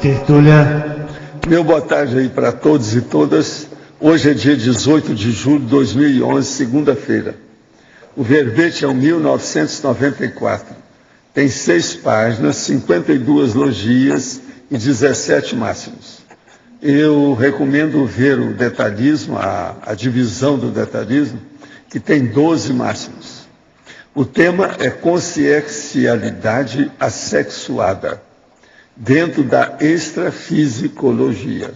Tertúlia. Meu boa tarde aí para todos e todas. Hoje é dia 18 de julho de 2011, segunda-feira. O verbete é o 1994. Tem 6 páginas, 52 logias e 17 máximos. Eu recomendo ver o detalhismo, a divisão do detalhismo, que tem 12 máximos. O tema é consciencialidade assexuada, dentro da extrafisicologia.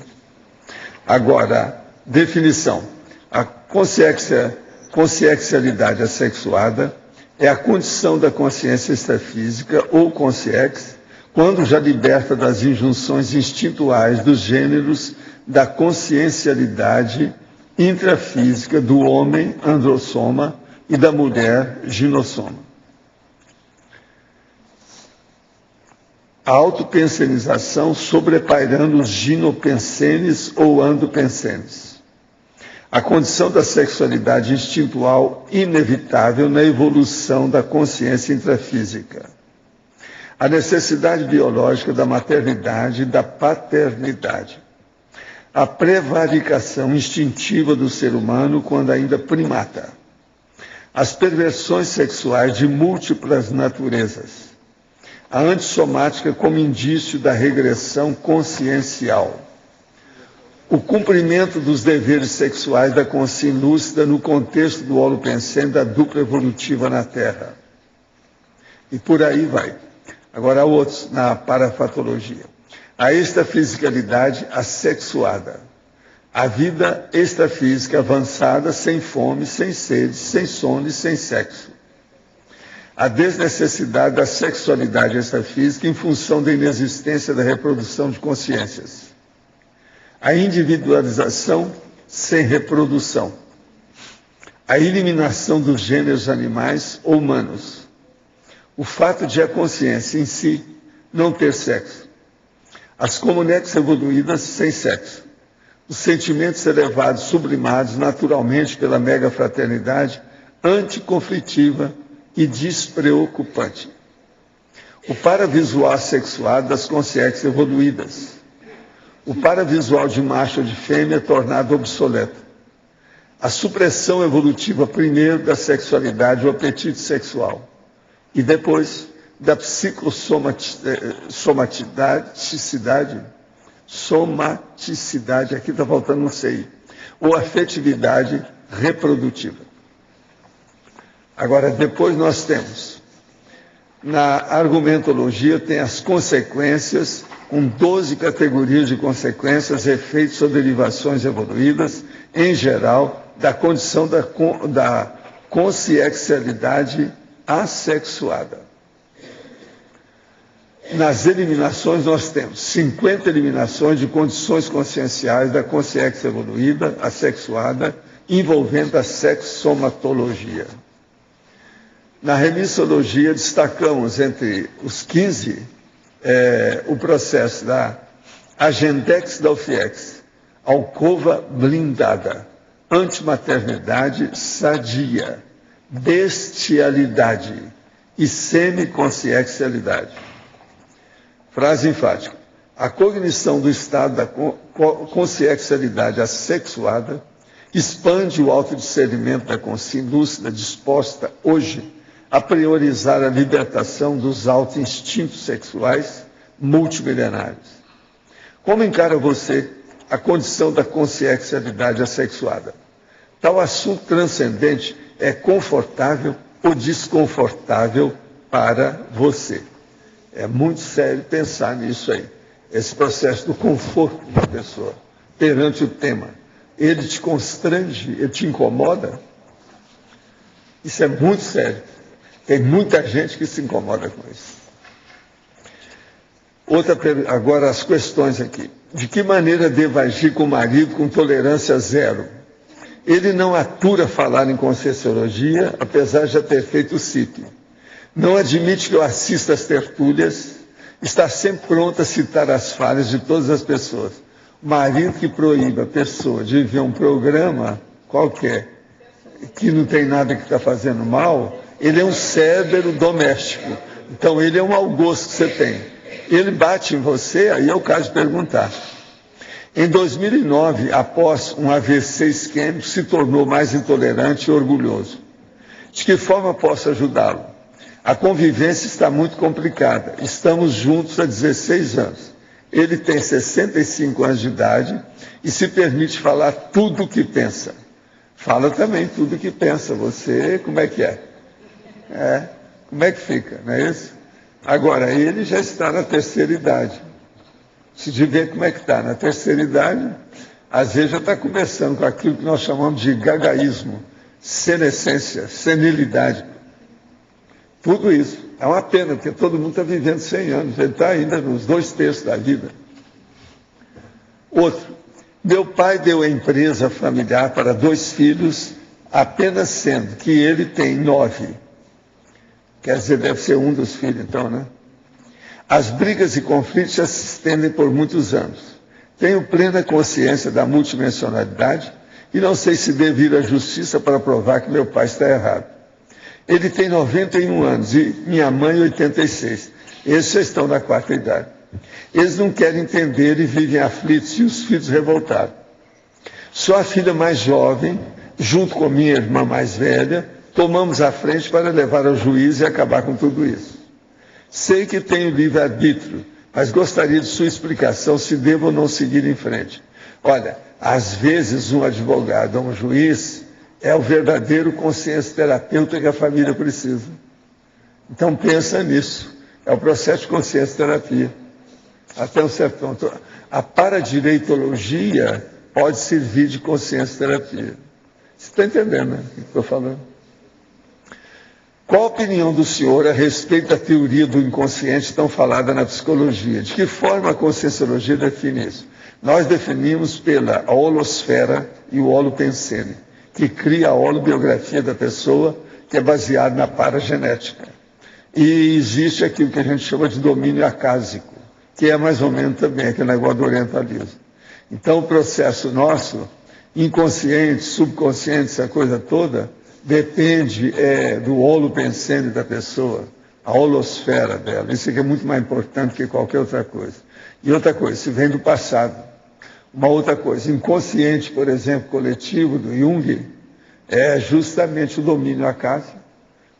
Agora, definição. A consciencialidade assexuada é a condição da consciência extrafísica, ou consciex, quando já liberta das injunções instintuais dos gêneros da consciencialidade intrafísica do homem, androssoma, e da mulher, ginossoma. A autopensenização sobrepairando os ginopensenes ou andopensenes. A condição da sexualidade instintual inevitável na evolução da consciência intrafísica. A necessidade biológica da maternidade e da paternidade. A prevaricação instintiva do ser humano quando ainda primata. As perversões sexuais de múltiplas naturezas. A antissomática como indício da regressão consciencial. O cumprimento dos deveres sexuais da consciência lúcida no contexto do holopensene da dupla evolutiva na Terra. E por aí vai. Agora outros na parafatologia. A extrafisicalidade assexuada. A vida extrafísica avançada, sem fome, sem sede, sem sono e sem sexo. A desnecessidade da sexualidade extrafísica em função da inexistência da reprodução de consciências. A individualização sem reprodução. A eliminação dos gêneros animais ou humanos. O fato de a consciência em si não ter sexo. As comunex evoluídas sem sexo. Os sentimentos elevados, sublimados naturalmente pela mega-fraternidade anticonflitiva e despreocupante. O paravisual assexuado das consciências evoluídas. O paravisual de macho ou de fêmea tornado obsoleto. A supressão evolutiva primeiro da sexualidade, o apetite sexual. E depois da somaticidade, aqui está faltando um CI, ou afetividade reprodutiva. Agora, depois nós temos, na argumentologia, tem as consequências, com 12 categorias de consequências, efeitos ou derivações evoluídas, em geral, da condição da consciencialidade assexuada. Nas eliminações, nós temos 50 eliminações de condições conscienciais da consciência evoluída, assexuada, envolvendo a sexomatologia. Na remissologia, destacamos entre os 15 o processo da Agendex da UFIEX, alcova blindada, antimaternidade sadia, bestialidade e semiconsciencialidade. Frase enfática. A cognição do estado da consciencialidade assexuada expande o autodiscernimento da consciência lúcida disposta hoje a priorizar a libertação dos auto-instintos sexuais multimilenários. Como encara você a condição da consciencialidade assexuada? Tal assunto transcendente é confortável ou desconfortável para você? É muito sério pensar nisso aí. Esse processo do conforto da pessoa perante o tema. Ele te constrange, ele te incomoda? Isso é muito sério. Tem muita gente que se incomoda com isso. Agora as questões aqui. De que maneira devo agir com o marido com tolerância zero? Ele não atura falar em conscienciologia, apesar de já ter feito o CIP. Não admite que eu assista às tertúlias, está sempre pronto a citar as falhas de todas as pessoas. O marido que proíbe a pessoa de ver um programa qualquer, que não tem nada que está fazendo mal, ele é um cérebro doméstico. Então ele é um mau gosto que você tem. Ele bate em você, aí é o caso de perguntar. Em 2009, após um AVC isquêmico, se tornou mais intolerante e orgulhoso. De que forma posso ajudá-lo? A convivência está muito complicada. Estamos juntos há 16 anos. Ele tem 65 anos de idade e se permite falar tudo o que pensa. Fala também tudo o que pensa. Você, como é que é? Como é que fica, não é isso? Agora, ele já está na terceira idade. Se de ver como é que está na terceira idade, às vezes já está começando com aquilo que nós chamamos de gagaísmo, senescência, senilidade. Tudo isso. É uma pena, porque todo mundo está vivendo 100 anos, ele está ainda nos 2/3 da vida. Outro, meu pai deu a empresa familiar para 2 filhos, apenas sendo que ele tem 9. Quer dizer, deve ser um dos filhos, então, né? As brigas e conflitos já se estendem por muitos anos. Tenho plena consciência da multidimensionalidade e não sei se devo ir à justiça para provar que meu pai está errado. Ele tem 91 anos e minha mãe 86. Esses já estão na 4ª idade. Eles não querem entender e vivem aflitos e os filhos revoltados. Só a filha mais jovem, junto com minha irmã mais velha, tomamos a frente para levar ao juiz e acabar com tudo isso. Sei que tenho livre-arbítrio, mas gostaria de sua explicação se devo ou não seguir em frente. Olha, às vezes um advogado ou um juiz é o verdadeiro consciência terapeuta que a família precisa. Então pensa nisso. É o processo de consciência terapia. Até um certo ponto. A paradireitologia pode servir de consciência terapia. Você está entendendo, né, o que estou falando? Qual a opinião do senhor a respeito da teoria do inconsciente tão falada na psicologia? De que forma a conscienciologia define isso? Nós definimos pela holosfera e o holopensene, que cria a holobiografia da pessoa, que é baseada na paragenética. E existe aquilo que a gente chama de domínio acásico, que é mais ou menos também aquele negócio do orientalismo. Então, o processo nosso, inconsciente, subconsciente, essa coisa toda, depende do holopensene da pessoa, a holosfera dela. Isso aqui é muito mais importante que qualquer outra coisa. E outra coisa, isso vem do passado. Uma outra coisa, inconsciente, por exemplo, coletivo do Jung, é justamente o domínio acásico,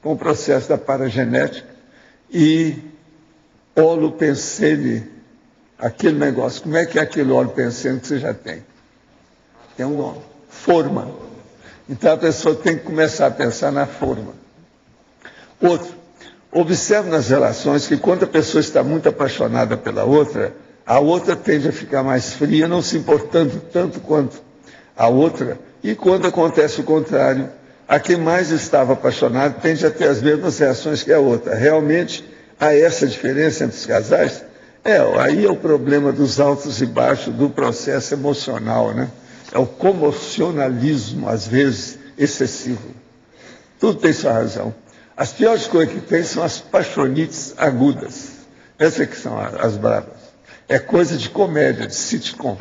com o processo da paragenética, e holopensene, aquele negócio. Como é que é aquele holopensene que você já tem? Tem um nome, forma. Então a pessoa tem que começar a pensar na forma. Outro, observe nas relações que quando a pessoa está muito apaixonada pela outra, a outra tende a ficar mais fria, não se importando tanto quanto a outra, e quando acontece o contrário, a quem mais estava apaixonado tende a ter as mesmas reações que a outra. Realmente há essa diferença entre os casais? Aí é o problema dos altos e baixos do processo emocional, né? É o comocionalismo, às vezes, excessivo. Tudo tem sua razão. As piores coisas que tem são as paixonites agudas. Essas que são as bravas. É coisa de comédia, de sitcom.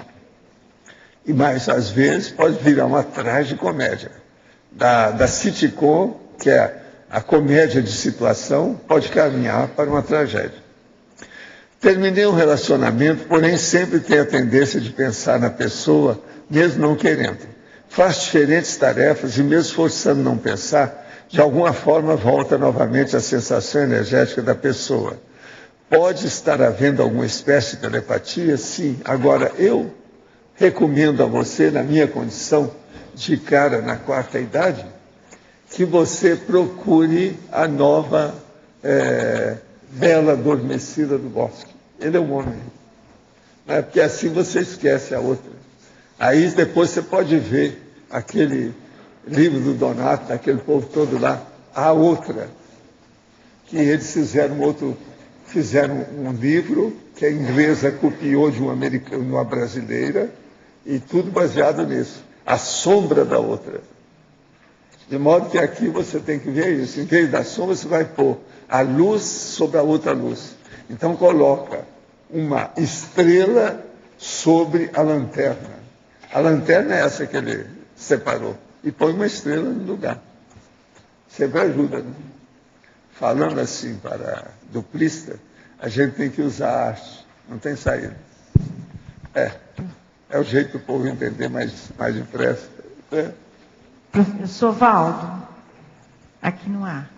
E mais, às vezes, pode virar uma tragicomédia. Da sitcom, que é a comédia de situação, pode caminhar para uma tragédia. Terminei um relacionamento, porém sempre tenho a tendência de pensar na pessoa, mesmo não querendo. Faz diferentes tarefas e mesmo forçando não pensar, de alguma forma volta novamente a sensação energética da pessoa. Pode estar havendo alguma espécie de telepatia? Sim. Agora, eu recomendo a você, na minha condição de cara na 4ª idade, que você procure a nova bela adormecida do bosque. Ele é um homem. Porque assim você esquece a outra. Aí depois você pode ver aquele livro do Donato, aquele povo todo lá, a outra, que eles fizeram um livro que a inglesa copiou de uma brasileira, e tudo baseado nisso. A sombra da outra. De modo que aqui você tem que ver isso. Em vez da sombra, você vai pôr a luz sobre a outra luz. Então coloca uma estrela sobre a lanterna. A lanterna é essa que ele separou. E põe uma estrela no lugar. Sempre ajuda, né? Falando assim para duplista, A gente tem que usar a arte, não tem saída. É o jeito do povo entender mais depressa. Professor Valdo, aqui no ar.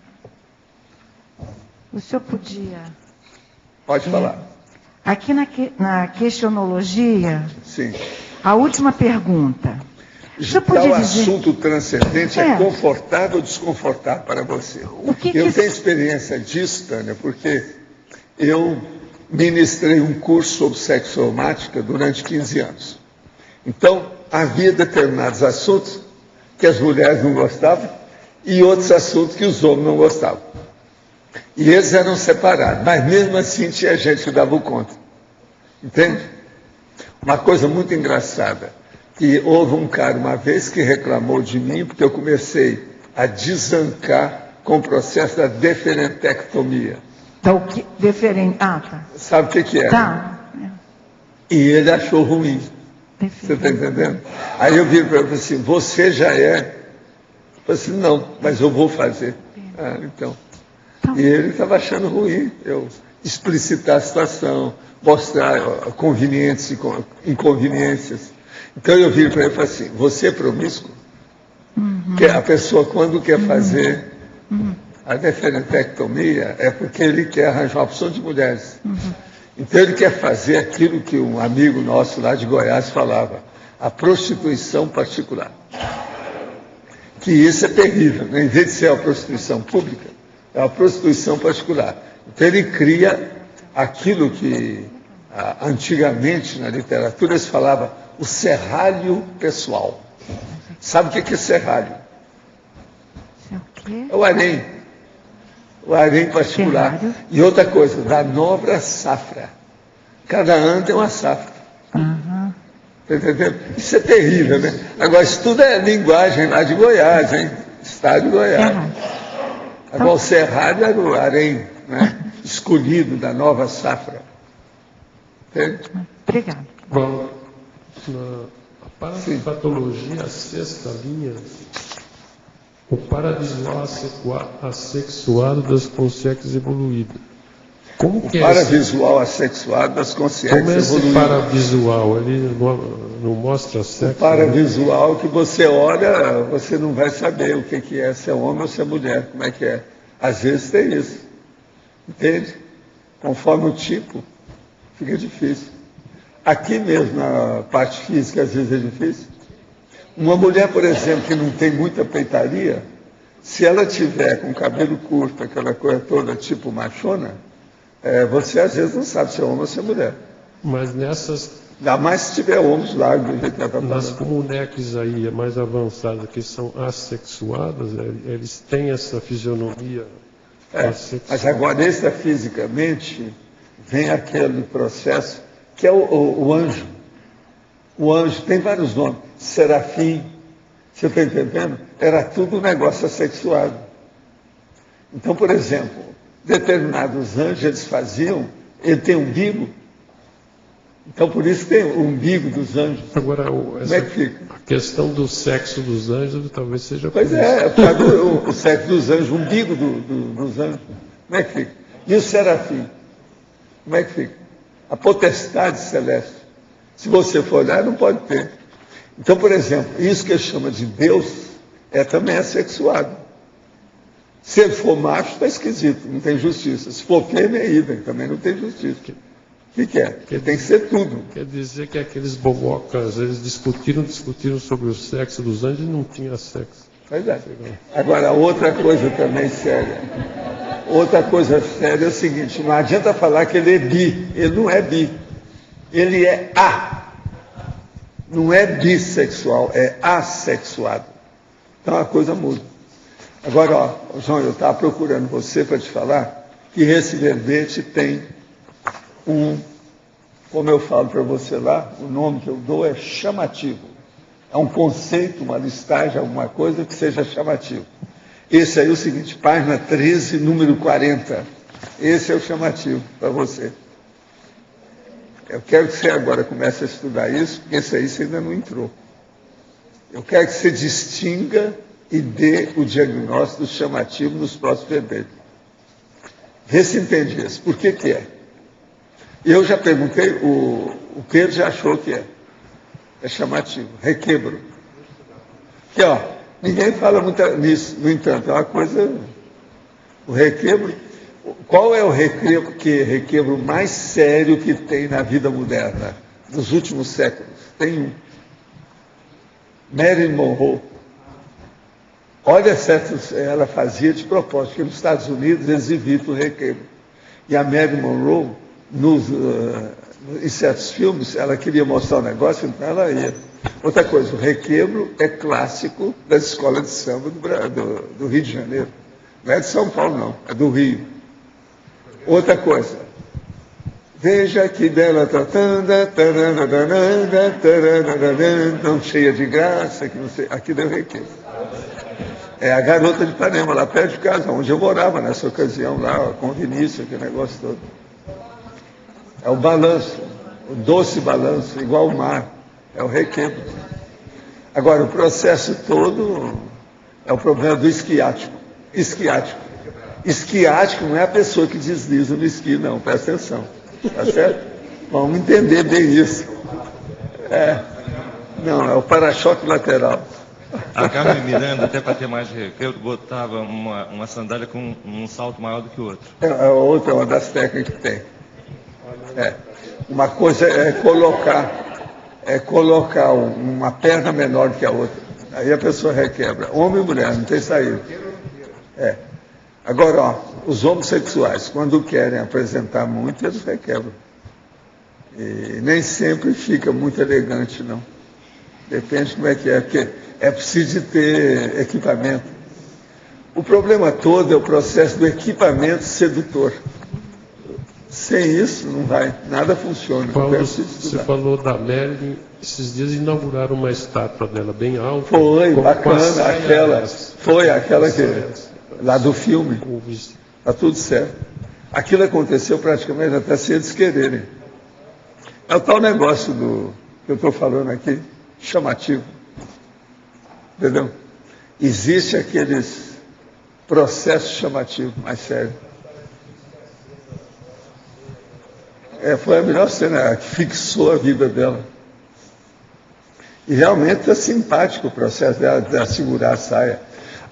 O senhor podia... Pode falar. Aqui na questionologia, Sim. a última pergunta. O assunto transcendente é confortável ou desconfortável para você? Eu tenho experiência disso, Tânia, porque eu ministrei um curso sobre sexosomática durante 15 anos. Então, havia determinados assuntos que as mulheres não gostavam e outros assuntos que os homens não gostavam. E eles eram separados, mas mesmo assim tinha gente que dava conta. Entende? Uma coisa muito engraçada, que houve um cara uma vez que reclamou de mim porque eu comecei a desancar com o processo da deferentectomia. Então, tá. Sabe o que era? Tá. E ele achou ruim. Você está entendendo? Aí eu viro para ele e falei assim, você já é? Eu falei assim, não, mas eu vou fazer. Então. E ele estava achando ruim eu explicitar a situação, mostrar conveniências e inconveniências. Então eu viro para ele e falei assim, você é promíscuo? Que a pessoa quando quer fazer a deferentectomia é porque ele quer arranjar uma opção de mulheres. Então ele quer fazer aquilo que um amigo nosso lá de Goiás falava, a prostituição particular. Que isso é terrível, né? Em vez de ser uma prostituição pública, é uma prostituição particular. Então ele cria aquilo que antigamente na literatura se falava o serralho pessoal. Sabe o que é serralho? É o harém. O harém particular. Serralho. E outra coisa, da nova safra. Cada ano tem uma safra. Tá entendendo? Isso é terrível, né? Agora, isso tudo é linguagem lá de Goiás, hein? Estado de Goiás. Agora, o serralho era o harém, né? Escolhido da nova safra. Entende? Obrigado. Bom, a parapatologia, a sexta linha, o paravisual assexuado das consciências evoluídas. Como que o paravisual assexuado das consciências evoluídas. Como é esse paravisual? Ele não mostra sexo? O paravisual que você olha, você não vai saber o que é, se é homem ou se é mulher, como é que é. Às vezes tem isso. Entende? Conforme o tipo, fica difícil. Aqui mesmo, na parte física, às vezes é difícil. Uma mulher, por exemplo, que não tem muita peitaria, se ela tiver com cabelo curto, aquela coisa toda, tipo machona, você às vezes não sabe se é homem ou se é mulher. Mas nessas... Ainda mais se tiver homens largos, do jeito que ela está falando. Nas comuneques aí, mais avançadas, que são assexuadas, eles têm essa fisionomia assexual. Mas agora, extrafisicamente, vem aquele processo que é o anjo. O anjo tem vários nomes. Serafim, você está entendendo? Era tudo um negócio assexuado. Então, por exemplo, determinados anjos eles faziam, ele tem umbigo, então por isso tem o umbigo dos anjos. Agora, como é que fica? A questão do sexo dos anjos talvez seja... Pois o sexo dos anjos, o umbigo dos anjos, como é que fica? E o serafim, como é que fica? A potestade celeste. Se você for olhar, não pode ter. Então, por exemplo, isso que ele chama de Deus também assexuado. Se ele for macho, está esquisito, não tem justiça. Se for fêmea, é idem, também não tem justiça. O que é? Porque tem que ser tudo. Quer dizer que aqueles bobocas, eles discutiram sobre o sexo dos anjos e não tinha sexo. Pois é. Agora, outra coisa também séria. Outra coisa séria é o seguinte, não adianta falar que ele é bi. Ele não é bi. Ele é não é bissexual, é assexuado. Então a coisa muda. Agora, João, eu estava procurando você para te falar que esse verbete tem como eu falo para você lá, o nome que eu dou é chamativo. É um conceito, uma listagem, alguma coisa que seja chamativo. Esse aí é o seguinte, página 13, número 40. Esse é o chamativo para você. Eu quero que você agora comece a estudar isso, porque esse aí você ainda não entrou. Eu quero que você distinga e dê o diagnóstico do chamativo nos próximos verbetes. Vê se entende isso. Por que é? Eu já perguntei, o Pedro já achou que é. É chamativo, requebro. Que, ó, ninguém fala muito nisso, no entanto, é uma coisa... O requebro... Qual é o requebro mais sério que tem na vida moderna, dos últimos séculos? Tem um. Marilyn Monroe. Olha, ela fazia de propósito, porque nos Estados Unidos eles evitam o requebro. E a Marilyn Monroe, em certos filmes, ela queria mostrar o negócio, então ela ia. Outra coisa, o requebro é clássico das escolas de samba do Rio de Janeiro. Não é de São Paulo, não, é do Rio. Outra coisa, veja que bela tratanda, tão cheia de graça, que não sei, aqui deu requebro. É a Garota de Ipanema, lá perto de casa, onde eu morava nessa ocasião, lá com o Vinícius, aquele negócio todo. É o balanço, o doce balanço, igual o mar, é o requebro. Agora, o processo todo é o problema do esquiático. Esquiático não é a pessoa que desliza no esqui, não, presta atenção. Tá certo? Vamos entender bem isso. Não, é o para-choque lateral. A Carmen Miranda, até para ter mais requebro, botava uma sandália com um salto maior do que o outro. É uma das técnicas que tem. Uma coisa é colocar uma perna menor do que a outra. Aí a pessoa requebra. Homem e mulher, não tem saída. Agora, ó, os homossexuais, quando querem apresentar muito, eles requebram. E nem sempre fica muito elegante, não. Depende como é que é, porque é preciso de ter equipamento. O problema todo é o processo do equipamento sedutor. Sem isso, não vai, nada funciona. Você falou da Marilyn, esses dias inauguraram uma estátua dela bem alta. Foi, bacana, aquela que... Lá do filme, está tudo certo. Aquilo aconteceu praticamente até sem eles quererem. É o tal negócio que eu estou falando aqui, chamativo. Entendeu? Existe aqueles processos chamativos mais sérios. Foi a melhor cena que fixou a vida dela. E realmente é simpático o processo dela de segurar a saia.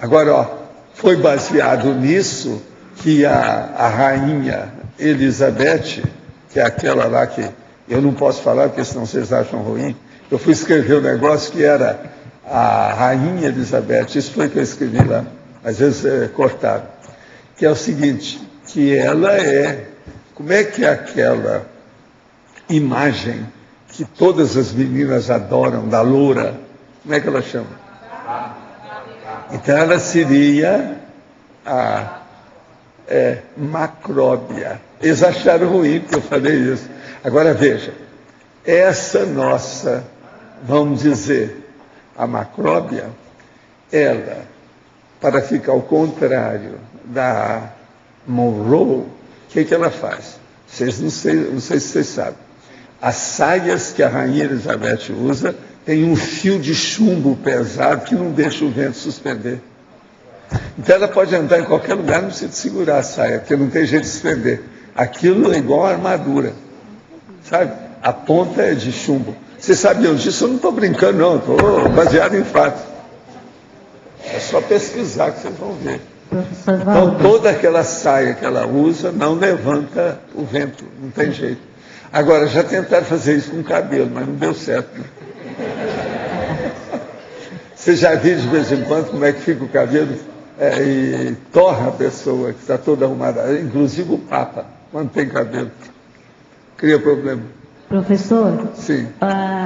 Agora, ó, foi baseado nisso que a rainha Elizabeth, que é aquela lá que eu não posso falar, porque senão vocês acham ruim, eu fui escrever um negócio que era a rainha Elizabeth, isso foi que eu escrevi lá, às vezes cortaram, que é o seguinte, que ela como é que é aquela imagem que todas as meninas adoram, da loura, como é que ela chama? Então ela seria a Macróbia. Eles acharam ruim que eu falei isso. Agora veja, essa nossa, vamos dizer, a Macróbia, ela, para ficar ao contrário da Monroe, o que ela faz? Não sei se vocês sabem. As saias que a rainha Elizabeth usa tem um fio de chumbo pesado que não deixa o vento suspender. Então ela pode andar em qualquer lugar, não precisa segurar a saia, porque não tem jeito de suspender. Aquilo é igual a armadura, sabe? A ponta é de chumbo. Vocês sabiam disso? Eu não estou brincando, não, estou baseado em fatos. É só pesquisar que vocês vão ver. Então toda aquela saia que ela usa não levanta o vento, não tem jeito. Agora, já tentaram fazer isso com o cabelo, mas não deu certo. Né? Você já viu de vez em quando como é que fica o cabelo e torra a pessoa que está toda arrumada, inclusive o Papa, quando tem cabelo. Cria problema. Professor, sim.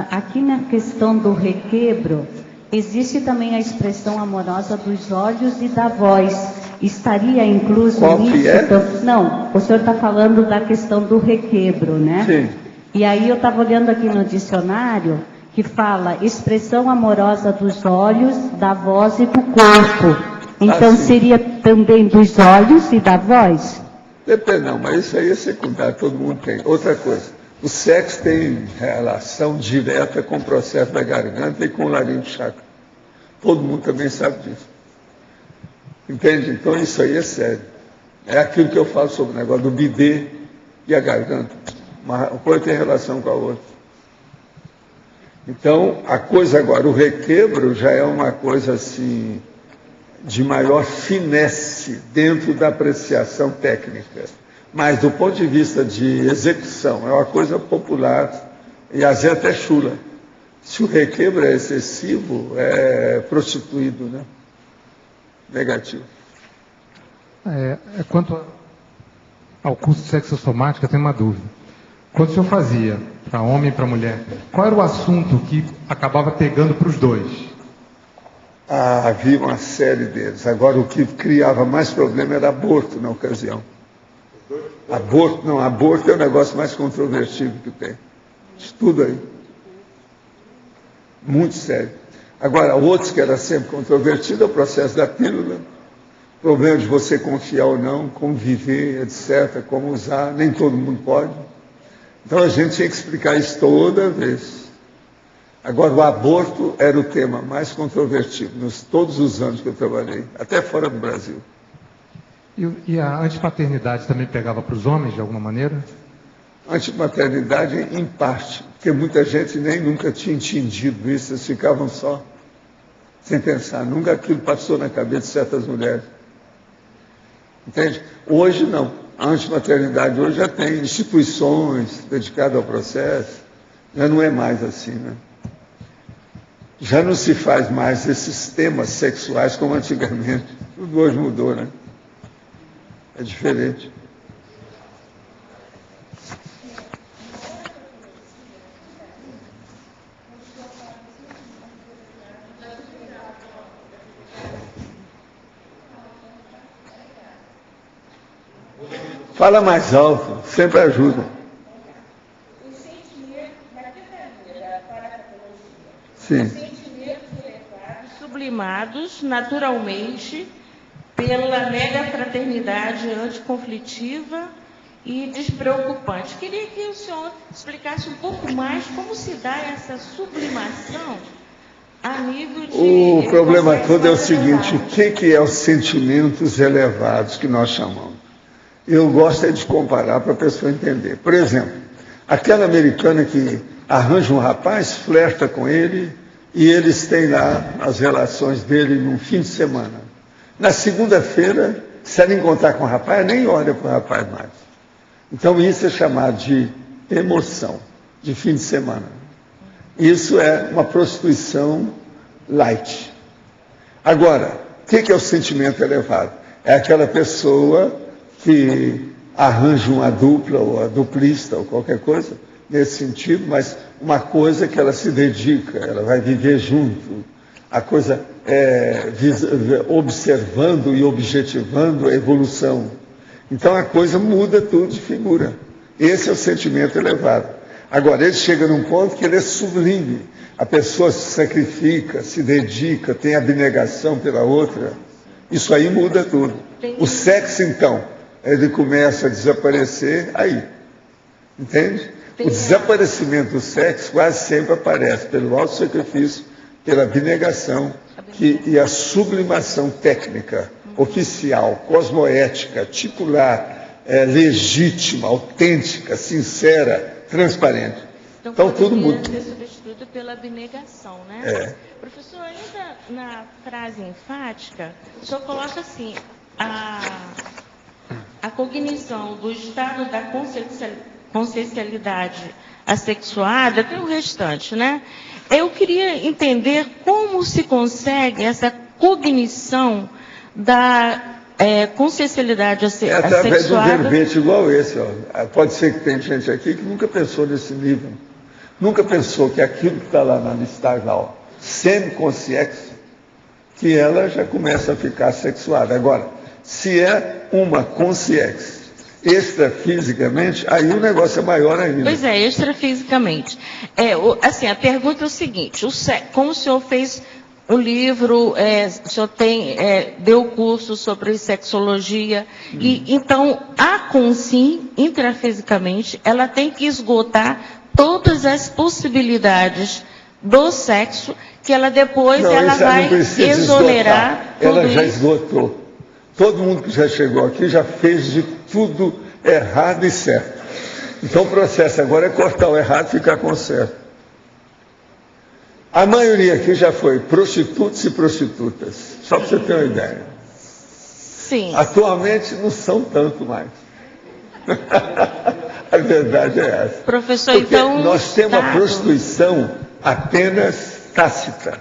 Aqui na questão do requebro, existe também a expressão amorosa dos olhos e da voz. Estaria incluso qual nisso? Que é? Não, o senhor está falando da questão do requebro, né? Sim. E aí eu estava olhando aqui no dicionário que fala expressão amorosa dos olhos, da voz e do corpo. Então seria também dos olhos e da voz? Depende, não, mas isso aí é secundário, todo mundo tem. Outra coisa, o sexo tem relação direta com o processo da garganta e com o laringe chakra. Todo mundo também sabe disso. Entende? Então isso aí é sério. É aquilo que eu falo sobre o negócio do bidê e a garganta. Uma coisa tem relação com a outra. Então, a coisa agora, o requebro já é uma coisa assim, de maior finesse dentro da apreciação técnica. Mas, do ponto de vista de execução, é uma coisa popular e às vezes até chula. Se o requebro é excessivo, é prostituído, né? Negativo. Quanto ao curso de sexossomática, eu tenho uma dúvida. Quando o senhor fazia para homem e para mulher, qual era o assunto que acabava pegando para os dois? Havia uma série deles. Agora, o que criava mais problema era aborto na ocasião. Aborto é o negócio mais controvertido que tem. Estuda aí. Muito sério. Agora, outros que era sempre controvertido é o processo da pílula, problema de você confiar ou não, conviver, etc., como usar, nem todo mundo pode. Então a gente tinha que explicar isso toda vez. Agora, o aborto era o tema mais controvertido, todos os anos que eu trabalhei, até fora do Brasil. E a antipaternidade também pegava para os homens, de alguma maneira? Antimaternidade, em parte, porque muita gente nem nunca tinha entendido isso, eles ficavam só, sem pensar. Nunca aquilo passou na cabeça de certas mulheres. Entende? Hoje não. A antimaternidade hoje já tem instituições dedicadas ao processo, já não é mais assim, né? Já não se faz mais esses temas sexuais como antigamente. Tudo hoje mudou, né? É diferente. Fala mais alto, sempre ajuda. Os sentimentos da verdadeira parapatologia. Sim. Os sentimentos elevados, sublimados naturalmente pela mega fraternidade anticonflitiva e despreocupante. Queria que o senhor explicasse um pouco mais como se dá essa sublimação a nível de... O problema todo é o seguinte, o que é os sentimentos elevados que nós chamamos? Eu gosto de comparar para a pessoa entender. Por exemplo, aquela americana que arranja um rapaz, flerta com ele, e eles têm lá as relações dele num fim de semana. Na segunda-feira, se ela encontrar com o rapaz, nem olha para o rapaz mais. Então isso é chamado de emoção, de fim de semana. Isso é uma prostituição light. Agora, o que é o sentimento elevado? É aquela pessoa que arranja uma dupla, ou a duplista, ou qualquer coisa, nesse sentido, mas uma coisa que ela se dedica, ela vai viver junto, a coisa observando e objetivando a evolução. Então a coisa muda tudo de figura. Esse é o sentimento elevado. Agora, ele chega num ponto que ele é sublime. A pessoa se sacrifica, se dedica, tem abnegação pela outra. Isso aí muda tudo. O sexo, então, ele começa a desaparecer aí. Entende? O desaparecimento do sexo quase sempre aparece pelo auto-sacrifício, pela abnegação e a sublimação técnica, oficial, cosmoética, titular, legítima, autêntica, sincera, transparente. Então tudo muda. Ser substituído pela abnegação, né? É. Professor, ainda na frase enfática, o senhor coloca assim, a cognição do estado da consciencialidade assexuada tem o restante, né? Eu queria entender como se consegue essa cognição da consciencialidade assexuada. Através de um verbete igual esse. Ó. Pode ser que tenha gente aqui que nunca pensou nesse nível. Nunca pensou que aquilo que está lá na listagem, semi-consciência, que ela já começa a ficar sexuada. Agora, se é uma consciência extrafisicamente, aí o negócio é maior ainda. Pois é, extrafisicamente. Assim, a pergunta é o seguinte, como o senhor fez o livro, o senhor deu curso sobre sexologia, e então a consciência, intrafisicamente, ela tem que esgotar todas as possibilidades do sexo, que ela depois ela vai exonerar tudo ela já isso. Esgotou. Todo mundo que já chegou aqui já fez de tudo errado e certo. Então o processo agora é cortar o errado e ficar com o certo. A maioria aqui já foi prostitutos e prostitutas, só para você ter uma ideia. Sim. Atualmente não são tanto mais. A verdade é essa. Professor, Porque então, nós temos a dado. prostituição apenas tácita.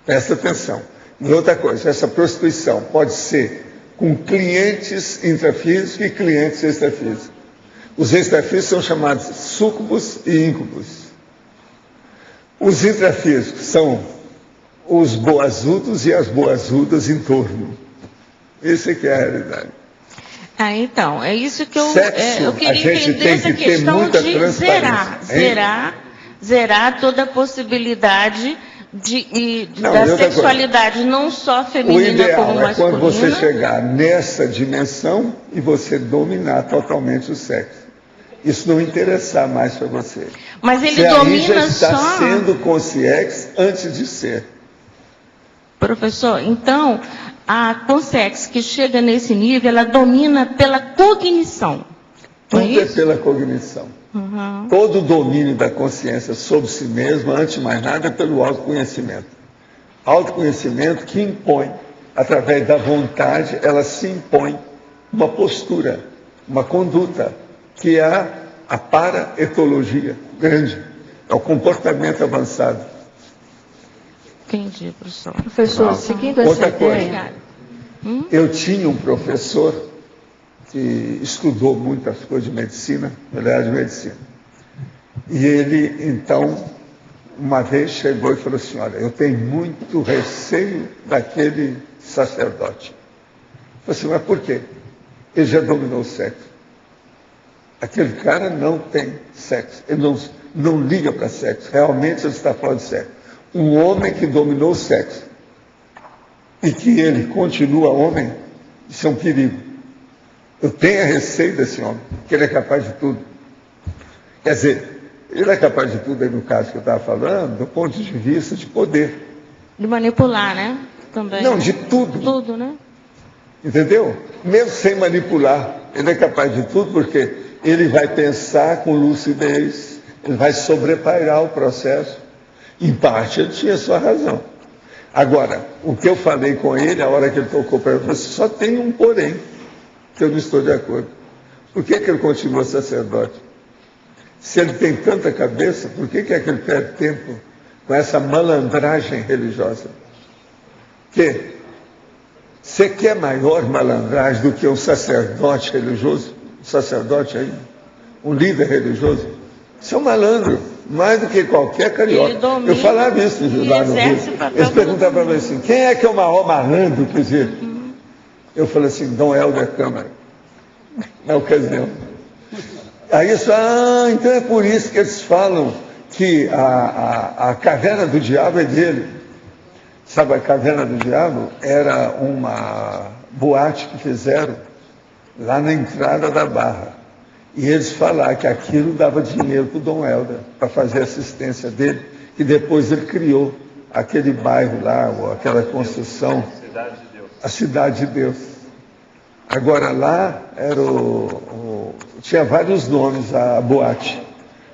Presta atenção. E outra coisa, essa prostituição pode ser com clientes intrafísicos e clientes extrafísicos. Os extrafísicos são chamados súcubos e íncubos. Os intrafísicos são os boazudos e as boazudas em torno. Isso é que é a realidade. Então, é isso que eu Sexo, queria a gente entender, tem essa que ter questão muita de transparência, zerar toda a possibilidade Não, da e outra sexualidade, não só O feminina ideal como é masculina. quando você chegar nessa dimensão e você dominar totalmente o sexo. Isso não interessar mais para você. Mas ele Você aí já domina está só... sendo consciente antes de ser. Professor, então, a consciência que chega nesse nível, ela domina pela cognição. Não é Tudo é isso? pela cognição. Uhum. Todo o domínio da consciência sobre si mesma, antes de mais nada, é pelo autoconhecimento. Autoconhecimento que impõe, através da vontade, ela se impõe uma postura, uma conduta, que é a paraetologia grande, é o comportamento avançado. Entendi, professor. Professor, seguindo essa Outra coisa, ideia, eu tinha um professor que estudou muitas coisas de medicina, ele era de medicina. E ele, então, uma vez chegou e falou assim, olha, eu tenho muito receio daquele sacerdote. Eu falei assim, mas por quê? Ele já dominou o sexo. Aquele cara não tem sexo, ele não liga para sexo, realmente ele está fora de sexo. Um homem que dominou o sexo e que ele continua homem, isso é um perigo. Eu tenho receio desse homem, que ele é capaz de tudo. Quer dizer, ele é capaz de tudo aí no caso que eu estava falando, do ponto de vista de poder. De manipular, né? Também. Não, né? de tudo. Tudo, né? Entendeu? Mesmo sem manipular, ele é capaz de tudo porque ele vai pensar com lucidez, ele vai sobrepairar o processo. Em parte, ele tinha sua razão. Agora, o que eu falei com ele, a hora que ele tocou para ele, só tem um porém, que eu não estou de acordo. Por que ele continua sacerdote? Se ele tem tanta cabeça, por que é que ele perde tempo com essa malandragem religiosa? Que você quer maior malandragem do que um sacerdote religioso? Um sacerdote aí? Um líder religioso? Isso é um malandro, mais do que qualquer carioca. Eu falava isso lá no Rio. Eles perguntavam para mim assim, quem é que é o maior malandro que existe? Eu falei assim, Dom Helder Câmara, na ocasião. Aí isso, então é por isso que eles falam que a caverna do diabo é dele. Sabe, a caverna do diabo era uma boate que fizeram lá na entrada da Barra. E eles falaram que aquilo dava dinheiro para o Dom Helder, para fazer a assistência dele, e depois ele criou aquele bairro lá, ou aquela construção, a Cidade de Deus. Agora lá era tinha vários nomes a boate,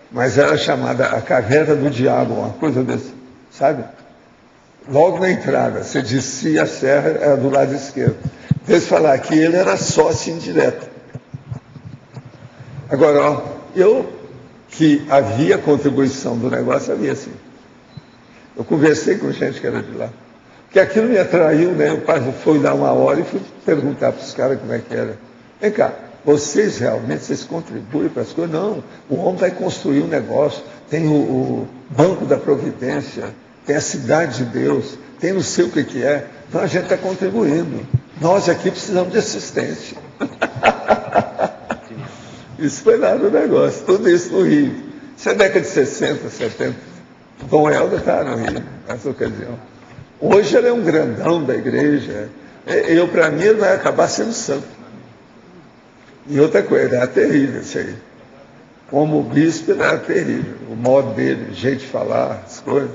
mas era chamada a Caverna do Diabo, uma coisa desse, sabe? Logo na entrada, você descia a serra, era do lado esquerdo. Eles falaram que ele era sócio indireto. Agora, ó, eu que havia contribuição do negócio, havia sim. Eu conversei com gente que era de lá. Porque aquilo me atraiu, né? Eu fui dar uma hora e fui perguntar para os caras como é que era. Vem cá, vocês realmente contribuem para as coisas? Não, o homem vai construir um negócio, tem o Banco da Providência, tem a Cidade de Deus, tem não sei o que é. Então a gente está contribuindo. Nós aqui precisamos de assistência. Isso foi lá no negócio, tudo isso no Rio. Isso é década de 60, 70. Dom Helder está no Rio, nessa ocasião. Hoje ele é um grandão da igreja. Para mim, ele vai acabar sendo santo. E outra coisa, era terrível isso aí. Como bispo, ele era terrível. O modo dele, o jeito de falar, as coisas.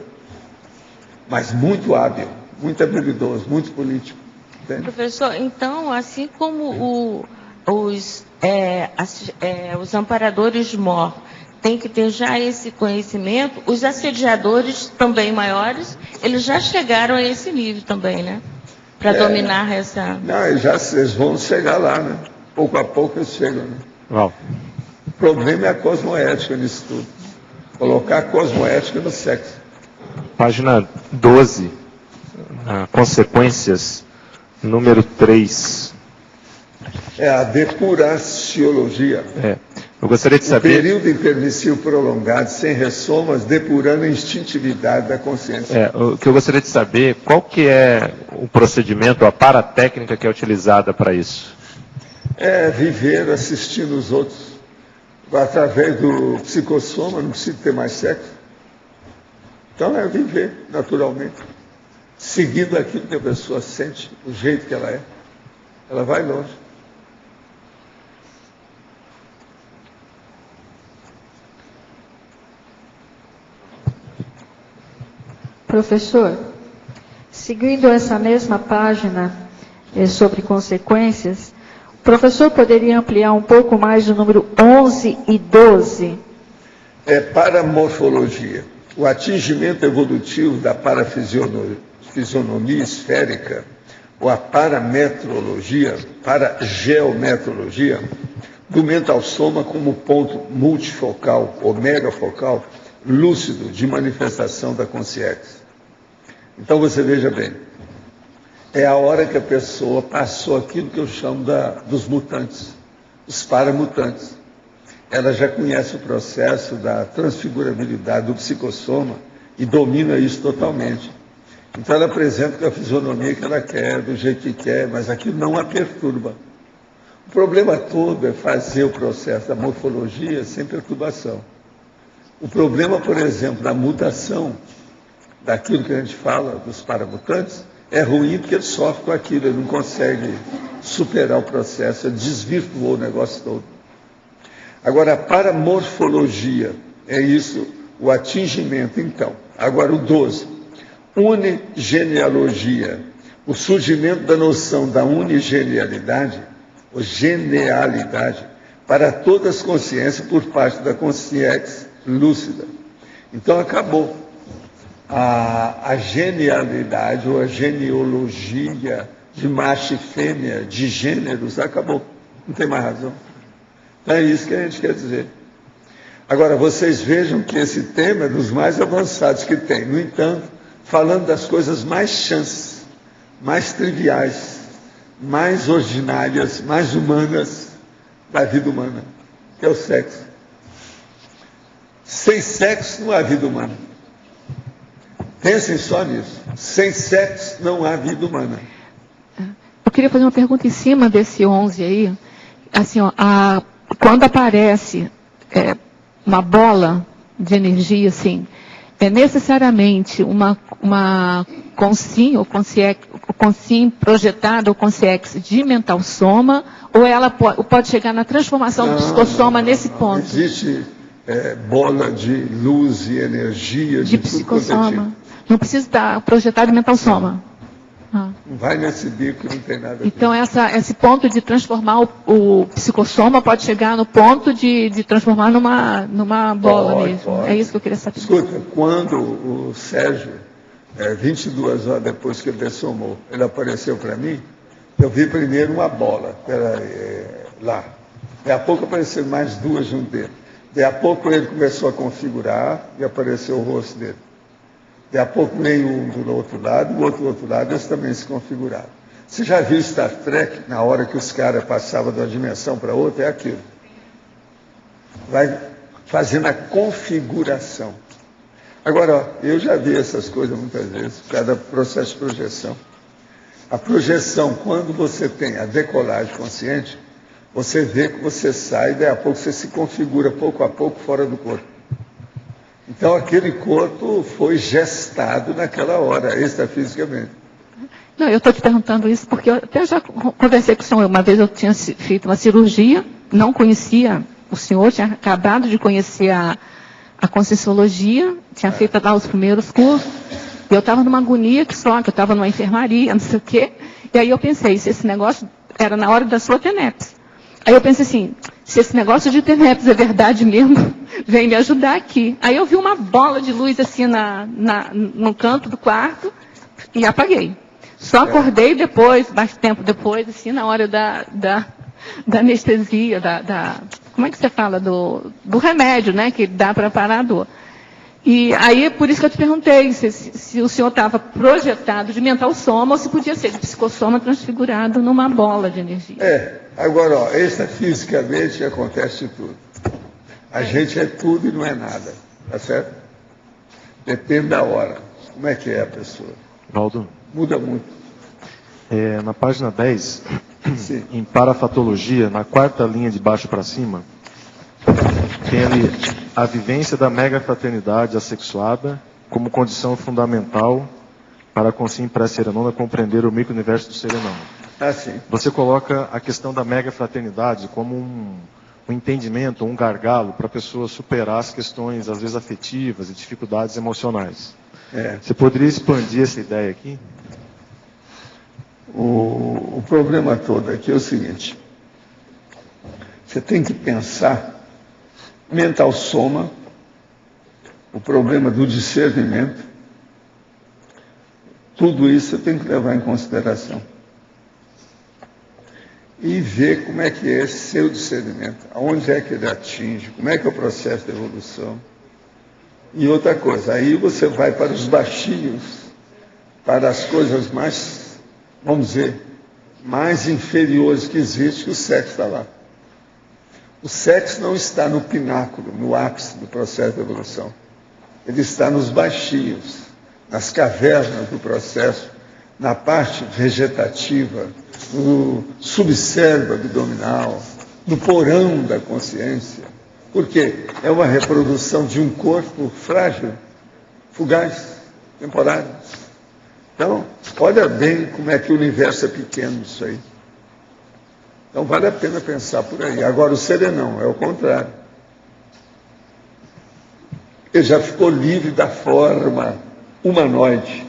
Mas muito hábil, muito habilidoso, muito político. Entende? Professor, então, assim como os amparadores MOR têm que ter já esse conhecimento, os assediadores também maiores, eles já chegaram a esse nível também, né? Para dominar essa... Não, eles vão chegar lá, né? Pouco a pouco eles chegam, né? Uau. O problema é a cosmoética nisso tudo. Colocar a cosmoética no sexo. Página 12, consequências, número 3. É a depuraciologia. Eu gostaria de O saber... período intermissivo prolongado, sem ressomas, depurando a instintividade da consciência. O que eu gostaria de saber, qual que é o procedimento, a paratécnica que é utilizada para isso? É viver assistindo os outros. Através do psicossoma, não precisa ter mais sexo. Então é viver naturalmente, seguindo aquilo que a pessoa sente, o jeito que ela é. Ela vai longe. Professor, seguindo essa mesma página sobre consequências, o professor poderia ampliar um pouco mais o número 11 e 12? É paramorfologia. O atingimento evolutivo da parafisionomia esférica, ou a parametrologia, parageometrologia, do mental soma como ponto multifocal ou megafocal, lúcido de manifestação da consciência. Então você veja bem, é a hora que a pessoa passou aquilo que eu chamo dos mutantes, os paramutantes. Ela já conhece o processo da transfigurabilidade do psicossoma e domina isso totalmente. Então ela apresenta com a fisionomia que ela quer, do jeito que quer, mas aquilo não a perturba. O problema todo é fazer o processo da morfologia sem perturbação. O problema, por exemplo, da mutação, daquilo que a gente fala, dos paramutantes, é ruim porque ele sofre com aquilo, ele não consegue superar o processo, ele desvirtuou o negócio todo. Agora, a paramorfologia, é isso, o atingimento, então. Agora, o 12, unigenealogia, o surgimento da noção da unigenialidade, ou genialidade, para todas as consciências por parte da consciência lúcida. Então, acabou. A genialidade ou a genealogia de macho e fêmea, de gêneros, acabou. Não tem mais razão. É isso que a gente quer dizer. Agora, vocês vejam que esse tema é dos mais avançados que tem. No entanto, falando das coisas mais chances, mais triviais, mais ordinárias, mais humanas da vida humana, que é o sexo. Sem sexo não há vida humana. Pensem só nisso. Sem sexo não há vida humana. Eu queria fazer uma pergunta em cima desse 11 aí. Assim, ó, quando aparece uma bola de energia, assim, é necessariamente uma consim ou consim projetada ou consciex de mental soma, ou ela pode chegar na transformação do psicossoma nesse ponto? Existe bola de luz e energia de psicossoma. Não precisa estar projetado em mental soma. Não vai nesse bico, não tem nada a ver. Então, esse ponto de transformar o psicossoma pode chegar no ponto de transformar numa bola mesmo. Pode. É isso que eu queria saber. Escuta, quando o Sérgio, 22 horas depois que ele dessomou, ele apareceu para mim, eu vi primeiro uma bola lá. Daqui a pouco apareceram mais duas junto dele. Daqui a pouco ele começou a configurar e apareceu o rosto dele. Daqui a pouco veio um do outro lado, o outro lado, eles também se configuraram. Você já viu Star Trek, na hora que os caras passavam de uma dimensão para outra? É aquilo. Vai fazendo a configuração. Agora, eu já vi essas coisas muitas vezes, por causa do processo de projeção. A projeção, quando você tem a decolagem consciente, você vê que você sai, e daí a pouco você se configura pouco a pouco fora do corpo. Então, aquele corpo foi gestado naquela hora, extrafisicamente. Não, eu estou te perguntando isso porque eu até já conversei com o senhor. Uma vez eu tinha feito uma cirurgia, não conhecia o senhor, tinha acabado de conhecer a Conscienciologia, tinha feito lá os primeiros cursos, e eu estava numa agonia que eu estava numa enfermaria, não sei o quê, e aí eu pensei, se esse negócio era na hora da sua TENEPS. Aí eu pensei assim, se esse negócio de ter herpes é verdade mesmo, vem me ajudar aqui. Aí eu vi uma bola de luz assim no canto do quarto e apaguei. Só acordei depois, mais tempo depois, assim, na hora da anestesia, como é que você fala? Do remédio, né? Que dá para parar a dor. E aí, por isso que eu te perguntei se o senhor estava projetado de mental soma ou se podia ser de psicossoma transfigurado numa bola de energia. Agora, ó, extrafisicamente acontece tudo. A gente é tudo e não é nada, tá certo? Depende da hora. Como é que é a pessoa? Valdo. Muda muito. Na página 10, Sim. em parafatologia, na quarta linha de baixo para cima, tem ali a vivência da megafraternidade assexuada como condição fundamental para a consciência pré-serenona compreender o micro-universo do serenão. Sim. Você coloca a questão da megafraternidade como um entendimento, um gargalo para a pessoa superar as questões, às vezes, afetivas e dificuldades emocionais. Você poderia expandir essa ideia aqui? O problema todo aqui é o seguinte. Você tem que pensar mental soma, o problema do discernimento, tudo isso você tem que levar em consideração. E ver como é que é esse seu discernimento, aonde é que ele atinge, como é que é o processo de evolução. E outra coisa, aí você vai para os baixinhos, para as coisas mais, vamos dizer, mais inferiores que existem, que o sexo está lá. O sexo não está no pináculo, no ápice do processo de evolução. Ele está nos baixinhos, nas cavernas do processo, na parte vegetativa, no subcérebro abdominal, no porão da consciência. Por quê? É uma reprodução de um corpo frágil, fugaz, temporário. Então, olha bem como é que o universo é pequeno isso aí. Então, vale a pena pensar por aí. Agora, o serenão é o contrário. Ele já ficou livre da forma humanoide.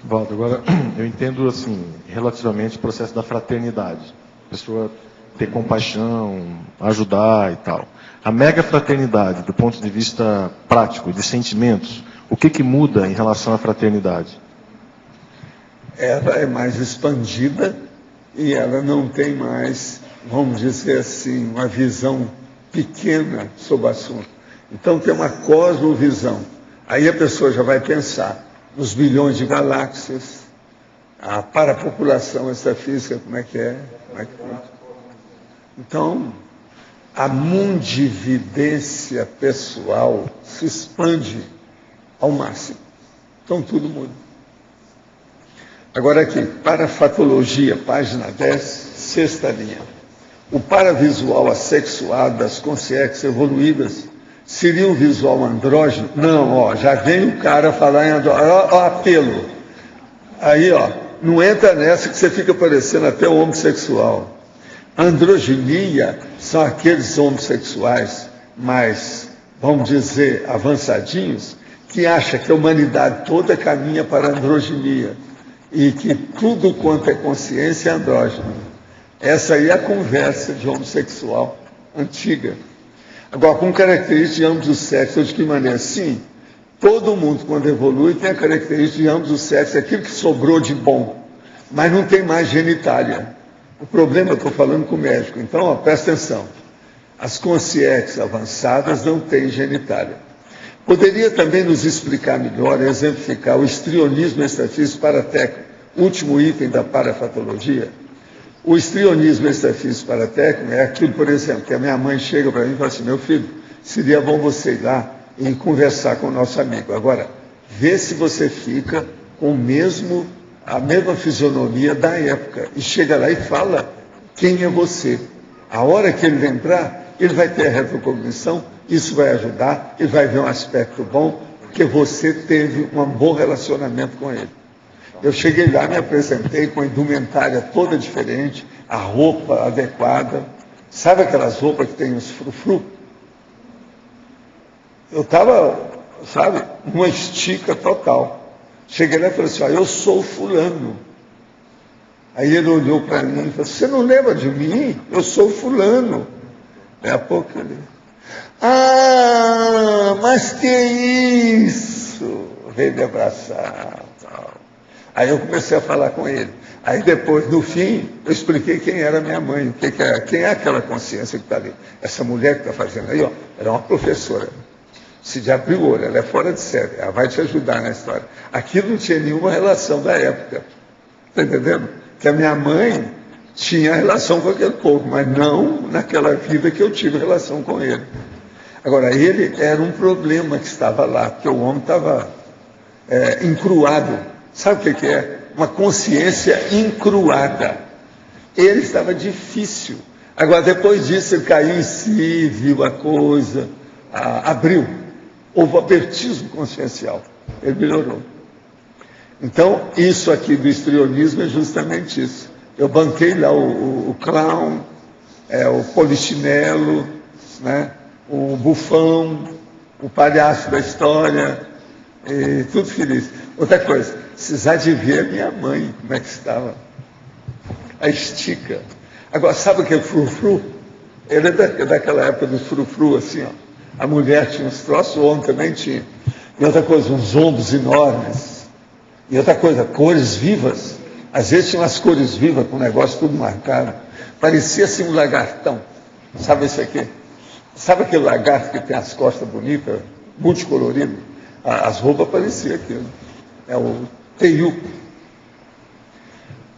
Valdo, agora eu entendo assim, relativamente o processo da fraternidade. A pessoa ter compaixão, ajudar e tal. A mega fraternidade, do ponto de vista prático, de sentimentos, o que muda em relação à fraternidade? Ela é mais expandida e ela não tem mais, vamos dizer assim, uma visão pequena sobre o assunto. Então tem uma cosmovisão. Aí a pessoa já vai pensar nos bilhões de galáxias, a parapopulação extrafísica, como é que é? Então, a mundividência pessoal se expande ao máximo. Então tudo muda. Agora aqui, parafatologia, página 10, sexta linha. O paravisual assexuado das consciências evoluídas seria um visual andrógeno? Não, já vem o cara falar em andrógeno. Ó, apelo. Aí, não entra nessa que você fica parecendo até um homossexual. Androgenia são aqueles homossexuais mais, vamos dizer, avançadinhos, que acham que a humanidade toda caminha para a androgenia e que tudo quanto é consciência é andrógeno. Essa aí é a conversa de homossexual antiga. Agora, com características de ambos os sexos, de que maneira? Sim, todo mundo, quando evolui, tem a característica de ambos os sexos, aquilo que sobrou de bom, mas não tem mais genitália. O problema, eu estou falando com o médico, então, presta atenção. As consciências avançadas não têm genitália. Poderia também nos explicar melhor, exemplificar o estrionismo extrafísico paratécnico, último item da parafatologia? O estrionismo extrafísico paratécnico é aquilo, por exemplo, que a minha mãe chega para mim e fala assim: meu filho, seria bom você ir lá e conversar com o nosso amigo. Agora, vê se você fica com a mesma fisionomia da época. E chega lá e fala quem é você. A hora que ele lembrar, ele vai ter a retrocognição, isso vai ajudar, ele vai ver um aspecto bom, porque você teve um bom relacionamento com ele. Eu cheguei lá, me apresentei com a indumentária toda diferente, a roupa adequada. Sabe aquelas roupas que tem os frufru? Eu estava, numa estica total. Cheguei lá e falei assim: eu sou fulano. Aí ele olhou para mim e falou, você não lembra de mim? Eu sou fulano. Daí a pouco ele, mas que isso? Veio me abraçar. Tal. Aí eu comecei a falar com ele. Aí depois, no fim, eu expliquei quem era minha mãe, quem é aquela consciência que está ali. Essa mulher que está fazendo aí, ó, era uma professora. Se de abrir o olho, ela é fora de série, ela vai te ajudar na história. Aquilo não tinha nenhuma relação da época. Está entendendo? Que a minha mãe tinha relação com aquele povo, mas não naquela vida que eu tive relação com ele. Agora, ele era um problema que estava lá, porque o homem estava encruado. Sabe o que é? Uma consciência encruada. Ele estava difícil. Agora, depois disso, ele caiu em si, viu a coisa, abriu. Houve apertismo consciencial. Ele melhorou. Então, isso aqui do histrionismo é justamente isso. Eu banquei lá o clown, o polichinelo, né, o bufão, o palhaço da história, e tudo feliz. Outra coisa, precisar de ver a minha mãe, como é que estava. A estica. Agora, sabe aquele frufru? Ele é daquela época do frufru, assim, ó. A mulher tinha uns troços, o homem também tinha. E outra coisa, uns ombros enormes. E outra coisa, cores vivas. Às vezes tinha umas cores vivas, com o negócio tudo marcado. Parecia assim um lagartão. Sabe esse aqui? Sabe aquele lagarto que tem as costas bonitas, multicolorido? As roupas pareciam aquilo. É o teiuco.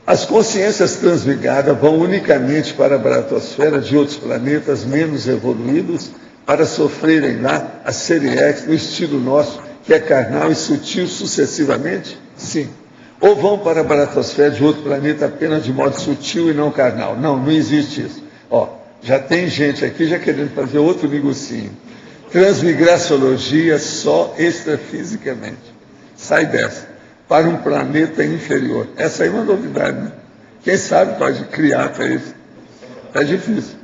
As consciências transmigradas vão unicamente para a baratosfera de outros planetas menos evoluídos para sofrerem lá a série X no estilo nosso, que é carnal e sutil sucessivamente? Sim. Ou vão para a baratosfera de outro planeta apenas de modo sutil e não carnal? Não, não existe isso. Ó, já tem gente aqui já querendo fazer outro negocinho. Transmigraciologia só extrafisicamente. Sai dessa. Para um planeta inferior. Essa aí é uma novidade, né? Quem sabe pode criar para isso. Está difícil.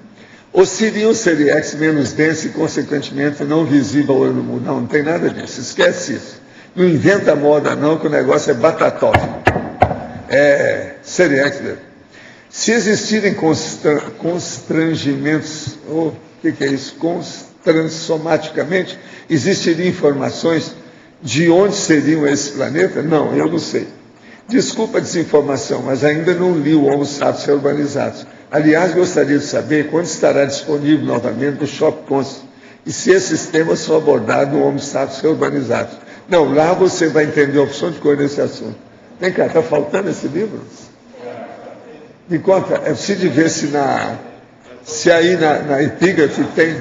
Ou seria um série X menos denso e, consequentemente, não visível ao olho nu? Não, não tem nada disso. Esquece isso. Não inventa moda, não, que o negócio é batató. É série X mesmo. Se existirem constrangimentos, o que é isso? Somaticamente, existiriam informações de onde seriam esses planetas? Não, eu não sei. Desculpa a desinformação, mas ainda não li o Homo Sapiens Urbanizados. Aliás, gostaria de saber quando estará disponível novamente o Shop Conscious e se esses temas são abordados no Homo Sapiens Urbanizados. Não, lá você vai entender a opção de cor desse assunto. Vem cá, está faltando esse livro? Me conta, é preciso ver se aí na epígrafe tem.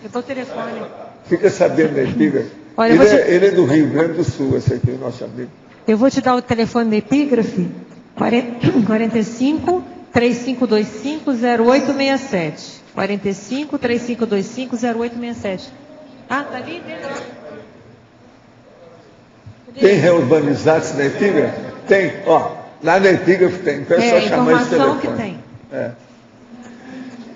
Eu dou o telefone. Fica sabendo da epígrafe. Olha, ele é do Rio Grande do Sul, esse aqui, o nosso amigo. Eu vou te dar o telefone da epígrafe, 45 3525 0867. 45 3525 0867. Ah, tá ali? Tem Reurbanizados na epígrafe? Tem, ó. Lá na epígrafe tem. Então é só chamar esse telefone. Que tem.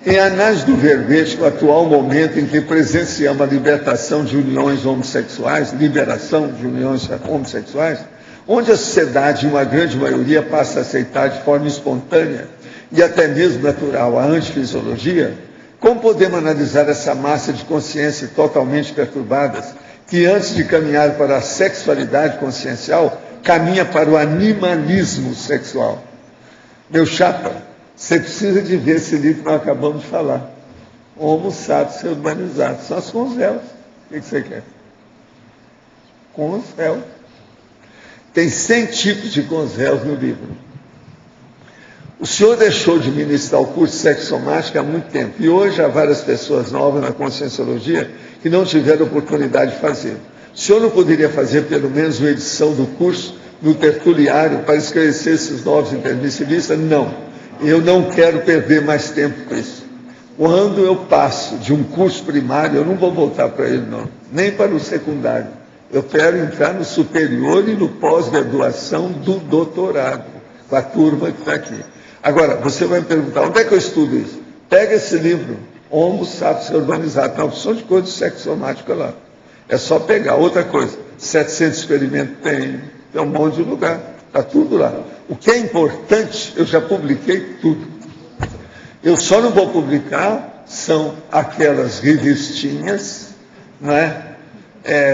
Em análise do verbete, o atual momento em que presenciamos a libertação de uniões homossexuais, liberação de uniões homossexuais, onde a sociedade, em uma grande maioria, passa a aceitar de forma espontânea e até mesmo natural a antifisiologia, como podemos analisar essa massa de consciência totalmente perturbadas, que antes de caminhar para a sexualidade consciencial, caminha para o animalismo sexual? Meu chapa, você precisa de ver esse livro que nós acabamos de falar. Homo Sapiens Urbanizados. São as conzelas. O que você quer? Conzel. Tem 100 tipos de conzelos no livro. O senhor deixou de ministrar o curso de sexomática há muito tempo. E hoje há várias pessoas novas na conscienciologia que não tiveram oportunidade de fazer. O senhor não poderia fazer pelo menos uma edição do curso no tertuliário para esclarecer esses novos intermissivistas? Não. Eu não quero perder mais tempo com isso. Quando eu passo de um curso primário, eu não vou voltar para ele, não. Nem para o secundário. Eu quero entrar no superior e no pós-graduação do doutorado, com a turma que está aqui. Agora, você vai me perguntar, onde é que eu estudo isso? Pega esse livro, Homo Sapiens Urbanizados, tem uma opção de coisa de sexo somática lá. É só pegar. Outra coisa, 700 experimentos tem um monte de lugar, está tudo lá. O que é importante, eu já publiquei tudo. Eu só não vou publicar, são aquelas revistinhas, né,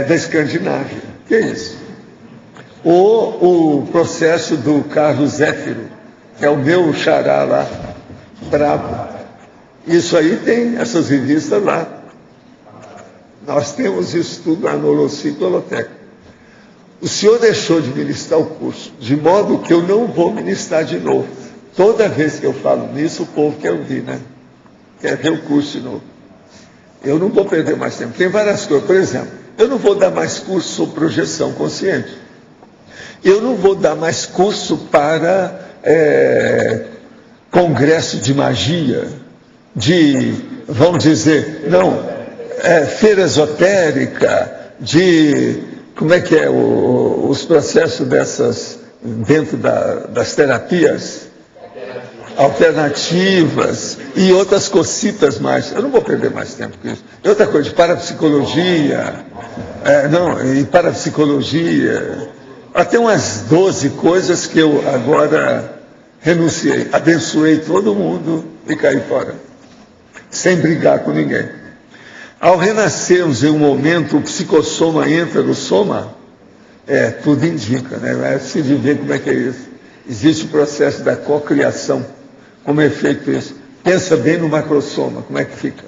da Escandinávia. Que é isso? O processo do Carlos Zéfiro, que é o meu xará lá, brabo. Isso aí tem essas revistas lá. Nós temos isso tudo lá no Holociclo Holoteca. O senhor deixou de ministrar o curso, de modo que eu não vou ministrar de novo. Toda vez que eu falo nisso, o povo quer ouvir, né? Quer ver o curso de novo. Eu não vou perder mais tempo. Tem várias coisas. Por exemplo, eu não vou dar mais curso sobre projeção consciente. Eu não vou dar mais curso para congresso de magia, vamos dizer, feira esotérica, como é que é os processos dessas, dentro das terapias alternativas e outras cocitas mais. Eu não vou perder mais tempo com isso. E outra coisa, de parapsicologia, e parapsicologia, até umas 12 coisas que eu agora renunciei, abençoei todo mundo e caí fora, sem brigar com ninguém. Ao renascermos em um momento, o psicossoma entra no soma, tudo indica, né? É assim de ver como é que é isso. Existe o processo da cocriação, como é feito isso. Pensa bem no macrossoma, como é que fica.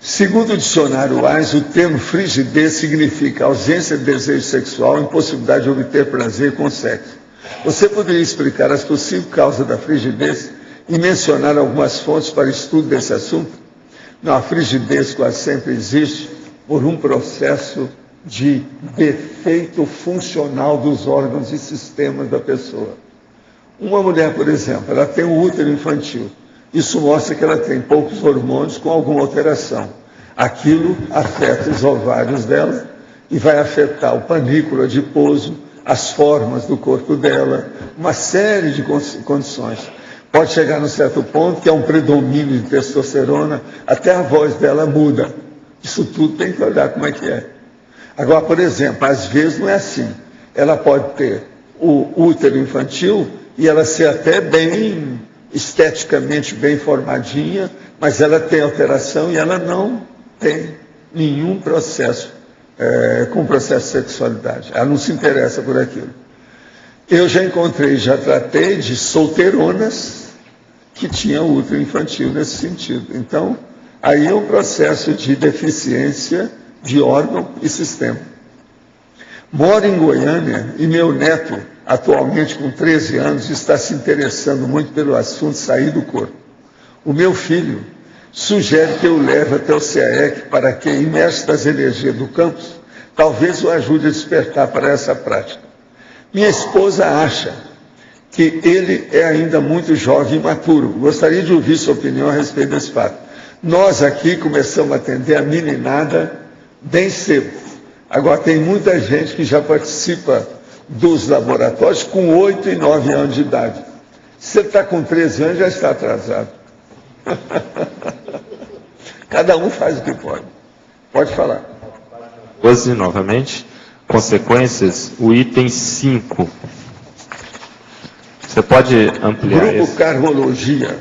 Segundo o dicionário AIS, o termo frigidez significa ausência de desejo sexual e impossibilidade de obter prazer com sexo. Você poderia explicar as possíveis causas da frigidez e mencionar algumas fontes para estudo desse assunto? Não, a frigidez quase sempre existe por um processo de defeito funcional dos órgãos e sistemas da pessoa. Uma mulher, por exemplo, ela tem um útero infantil. Isso mostra que ela tem poucos hormônios com alguma alteração. Aquilo afeta os ovários dela e vai afetar o panículo adiposo, as formas do corpo dela, uma série de condições. Pode chegar num certo ponto que é um predomínio de testosterona, até a voz dela muda. Isso tudo tem que olhar como é que é. Agora, por exemplo, às vezes não é assim. Ela pode ter o útero infantil e ela ser até bem, esteticamente bem formadinha, mas ela tem alteração e ela não tem nenhum processo com processo de sexualidade. Ela não se interessa por aquilo. Eu já encontrei, já tratei de solteironas que tinham útero infantil nesse sentido. Então, aí é um processo de deficiência de órgão e sistema. Moro em Goiânia e meu neto, atualmente com 13 anos, está se interessando muito pelo assunto sair do corpo. O meu filho sugere que eu leve até o CAEC para que, imerso nas energias do campus, talvez o ajude a despertar para essa prática. Minha esposa acha que ele é ainda muito jovem e imaturo. Gostaria de ouvir sua opinião a respeito desse fato. Nós aqui começamos a atender a meninada bem cedo. Agora tem muita gente que já participa dos laboratórios com 8 e 9 anos de idade. Se você está com 13 anos, já está atrasado. Cada um faz o que pode. Pode falar. 12 novamente. Consequências, o item 5. Você pode ampliar Grupo Carmologia.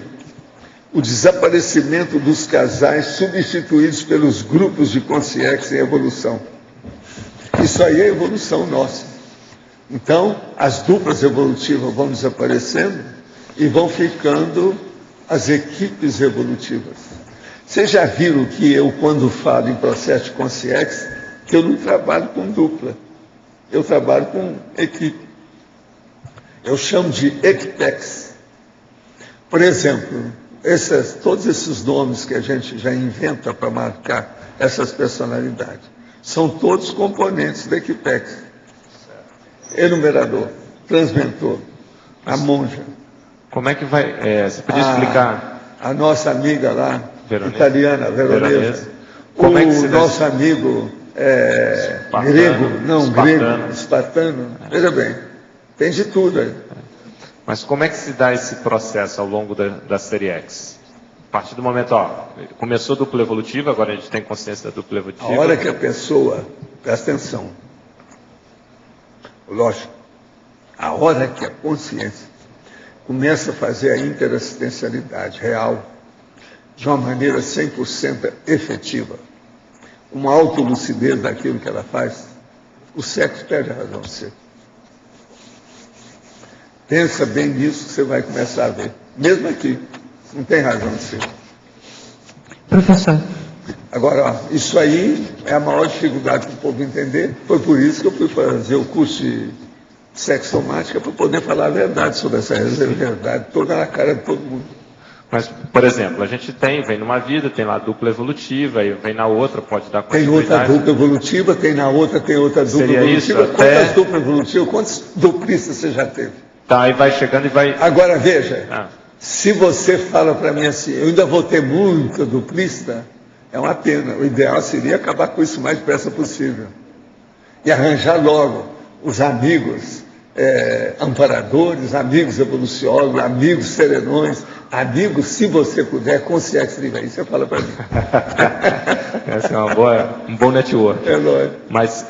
O desaparecimento dos casais substituídos pelos grupos de consciência em evolução. Isso aí é evolução nossa. Então, as duplas evolutivas vão desaparecendo e vão ficando as equipes evolutivas. Vocês já viram que eu, quando falo em processo de consciência, que eu não trabalho com dupla, eu trabalho com equipe. Eu chamo de equipex. Por exemplo, todos esses nomes que a gente já inventa para marcar essas personalidades, são todos componentes da equipex. Enumerador, transmentor, a monja. Como é que vai? Você podia explicar? A nossa amiga lá, Veronesa. Italiana, Veronesa. Como é que se nosso amigo grego, espartano. Veja bem, tem de tudo aí. Mas como é que se dá esse processo ao longo da série X? A partir do momento, começou a dupla evolutiva, agora a gente tem consciência da dupla evolutiva. A hora que a pessoa, presta atenção, lógico, A hora que a consciência começa a fazer a interassistencialidade real, de uma maneira 100% efetiva, uma autolucidez daquilo que ela faz, o sexo perde a razão de ser. Pensa bem nisso, você vai começar a ver. Mesmo aqui, não tem razão de ser. Professor. Agora, ó, isso aí é a maior dificuldade para o povo entender. Foi por isso que eu fui fazer o curso de sexomática, para poder falar a verdade sobre essa verdade, toda na cara de todo mundo. Mas, por exemplo, a gente vem numa vida, tem lá a dupla evolutiva, e vem na outra, pode dar Tem continuidade. outra dupla evolutiva, tem na outra, tem outra dupla Seria evolutiva. isso, Quantas até... duplas evolutivas, quantos duplistas você já teve? Tá, aí vai chegando e vai... Agora, veja, se você fala para mim assim, eu ainda vou ter muito duplista, é uma pena. O ideal seria acabar com isso o mais depressa possível. E arranjar logo os amigos amparadores, amigos evoluciólogos, amigos serenões, amigos, se você puder, consciência livre. Aí você fala para mim. Essa é um bom network. É lógico. Mas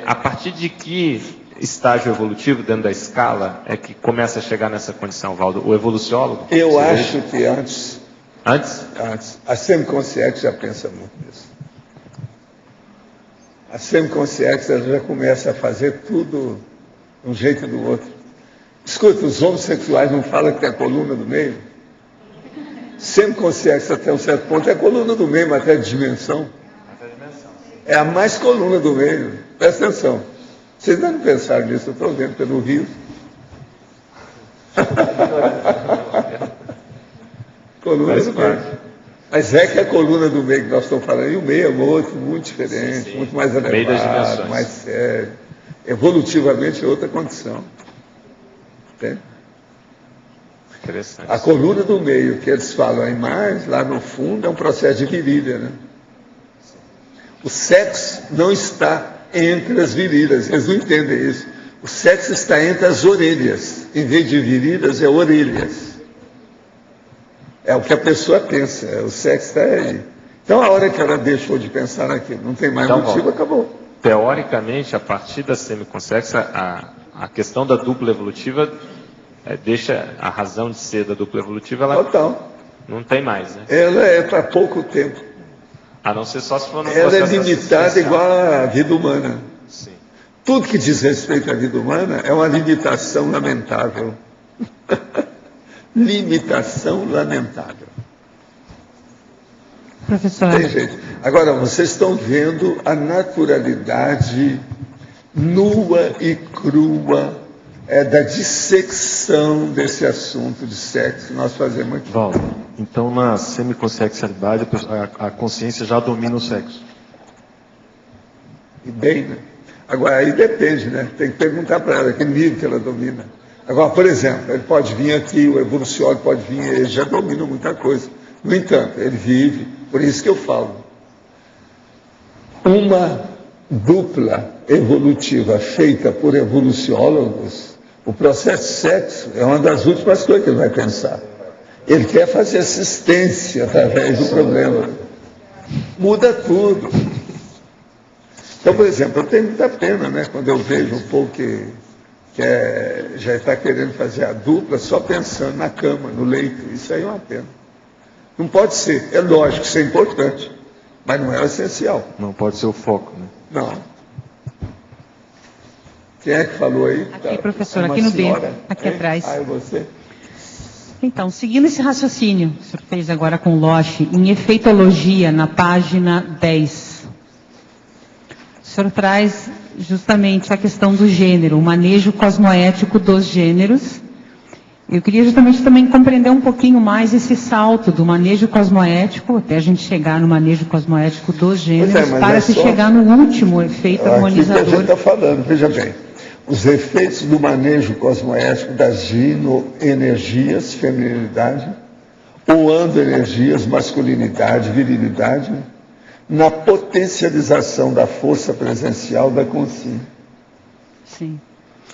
a partir de que estágio evolutivo dentro da escala é que começa a chegar nessa condição, Valdo? O evoluciólogo? Eu acho que antes. Antes? Antes. A semiconsciência já pensa muito nisso. A semiconsciência já começa a fazer tudo de um jeito e do outro. Escuta, os homossexuais não falam que tem a coluna do meio? Semiconsciência até um certo ponto é a coluna do meio, mas até a dimensão. É a mais coluna do meio. Presta atenção. Vocês não pensaram nisso, eu estou vendo pelo Rio. Coluna do meio. Mas é que a coluna do meio que nós estamos falando, e o meio é outro, muito diferente, sim. Muito mais elevado, mais sério. Evolutivamente é outra condição. Entende? Interessante. A coluna do meio, que eles falam em mais, lá no fundo, é um processo de virilha, né? O sexo não está entre as virilhas, eles não entendem isso. O sexo está entre as orelhas. Em vez de virilhas, é orelhas. É o que a pessoa pensa, o sexo está aí. Então, a hora que ela deixou de pensar naquilo, não tem mais então, motivo, acabou. Teoricamente, a partir da semiconsciência, a questão da dupla evolutiva deixa a razão de ser da dupla evolutiva, ela total. Não tem mais, né? Ela é para pouco tempo. A não ser só se for no ela processo é limitada igual à vida humana. Sim. Tudo que diz respeito à vida humana é uma limitação lamentável. Limitação lamentável. Professor. Tem jeito. Agora, vocês estão vendo a naturalidade nua e crua da dissecção desse assunto de sexo que nós fazemos aqui. Valdo, então na semiconsciencialidade a consciência já domina o sexo. E bem, né? Agora, aí depende, né? Tem que perguntar para ela que nível que ela domina. Agora, por exemplo, ele pode vir aqui, o evoluciólogo pode vir, ele já domina muita coisa. No entanto, ele vive, por isso que eu falo, uma dupla evolutiva feita por evoluciólogos, o processo de sexo é uma das últimas coisas que ele vai pensar. Ele quer fazer assistência através do problema. Muda tudo. Então, por exemplo, eu tenho muita pena, né, quando eu vejo um povo que já está querendo fazer a dupla só pensando na cama, no leito. Isso aí é uma pena. Não pode ser. É lógico, isso é importante, mas não é essencial. Não pode ser o foco, né? Não. Quem é que falou aí? Aqui, professor, uma aqui no senhora, B, aqui atrás. Ah, é você? Então, seguindo esse raciocínio que o senhor fez agora com o Loche, em efeitologia, na página 10, o senhor traz justamente a questão do gênero, o manejo cosmoético dos gêneros. Eu queria justamente também compreender um pouquinho mais esse salto do manejo cosmoético, até a gente chegar no manejo cosmoético dos gêneros, para se chegar no último efeito harmonizador. Aqui que a gente está falando, veja bem. Os efeitos do manejo cosmoético das ginoenergias, feminilidade, ou ando-energias, masculinidade, virilidade, na potencialização da força presencial da consciência. Sim.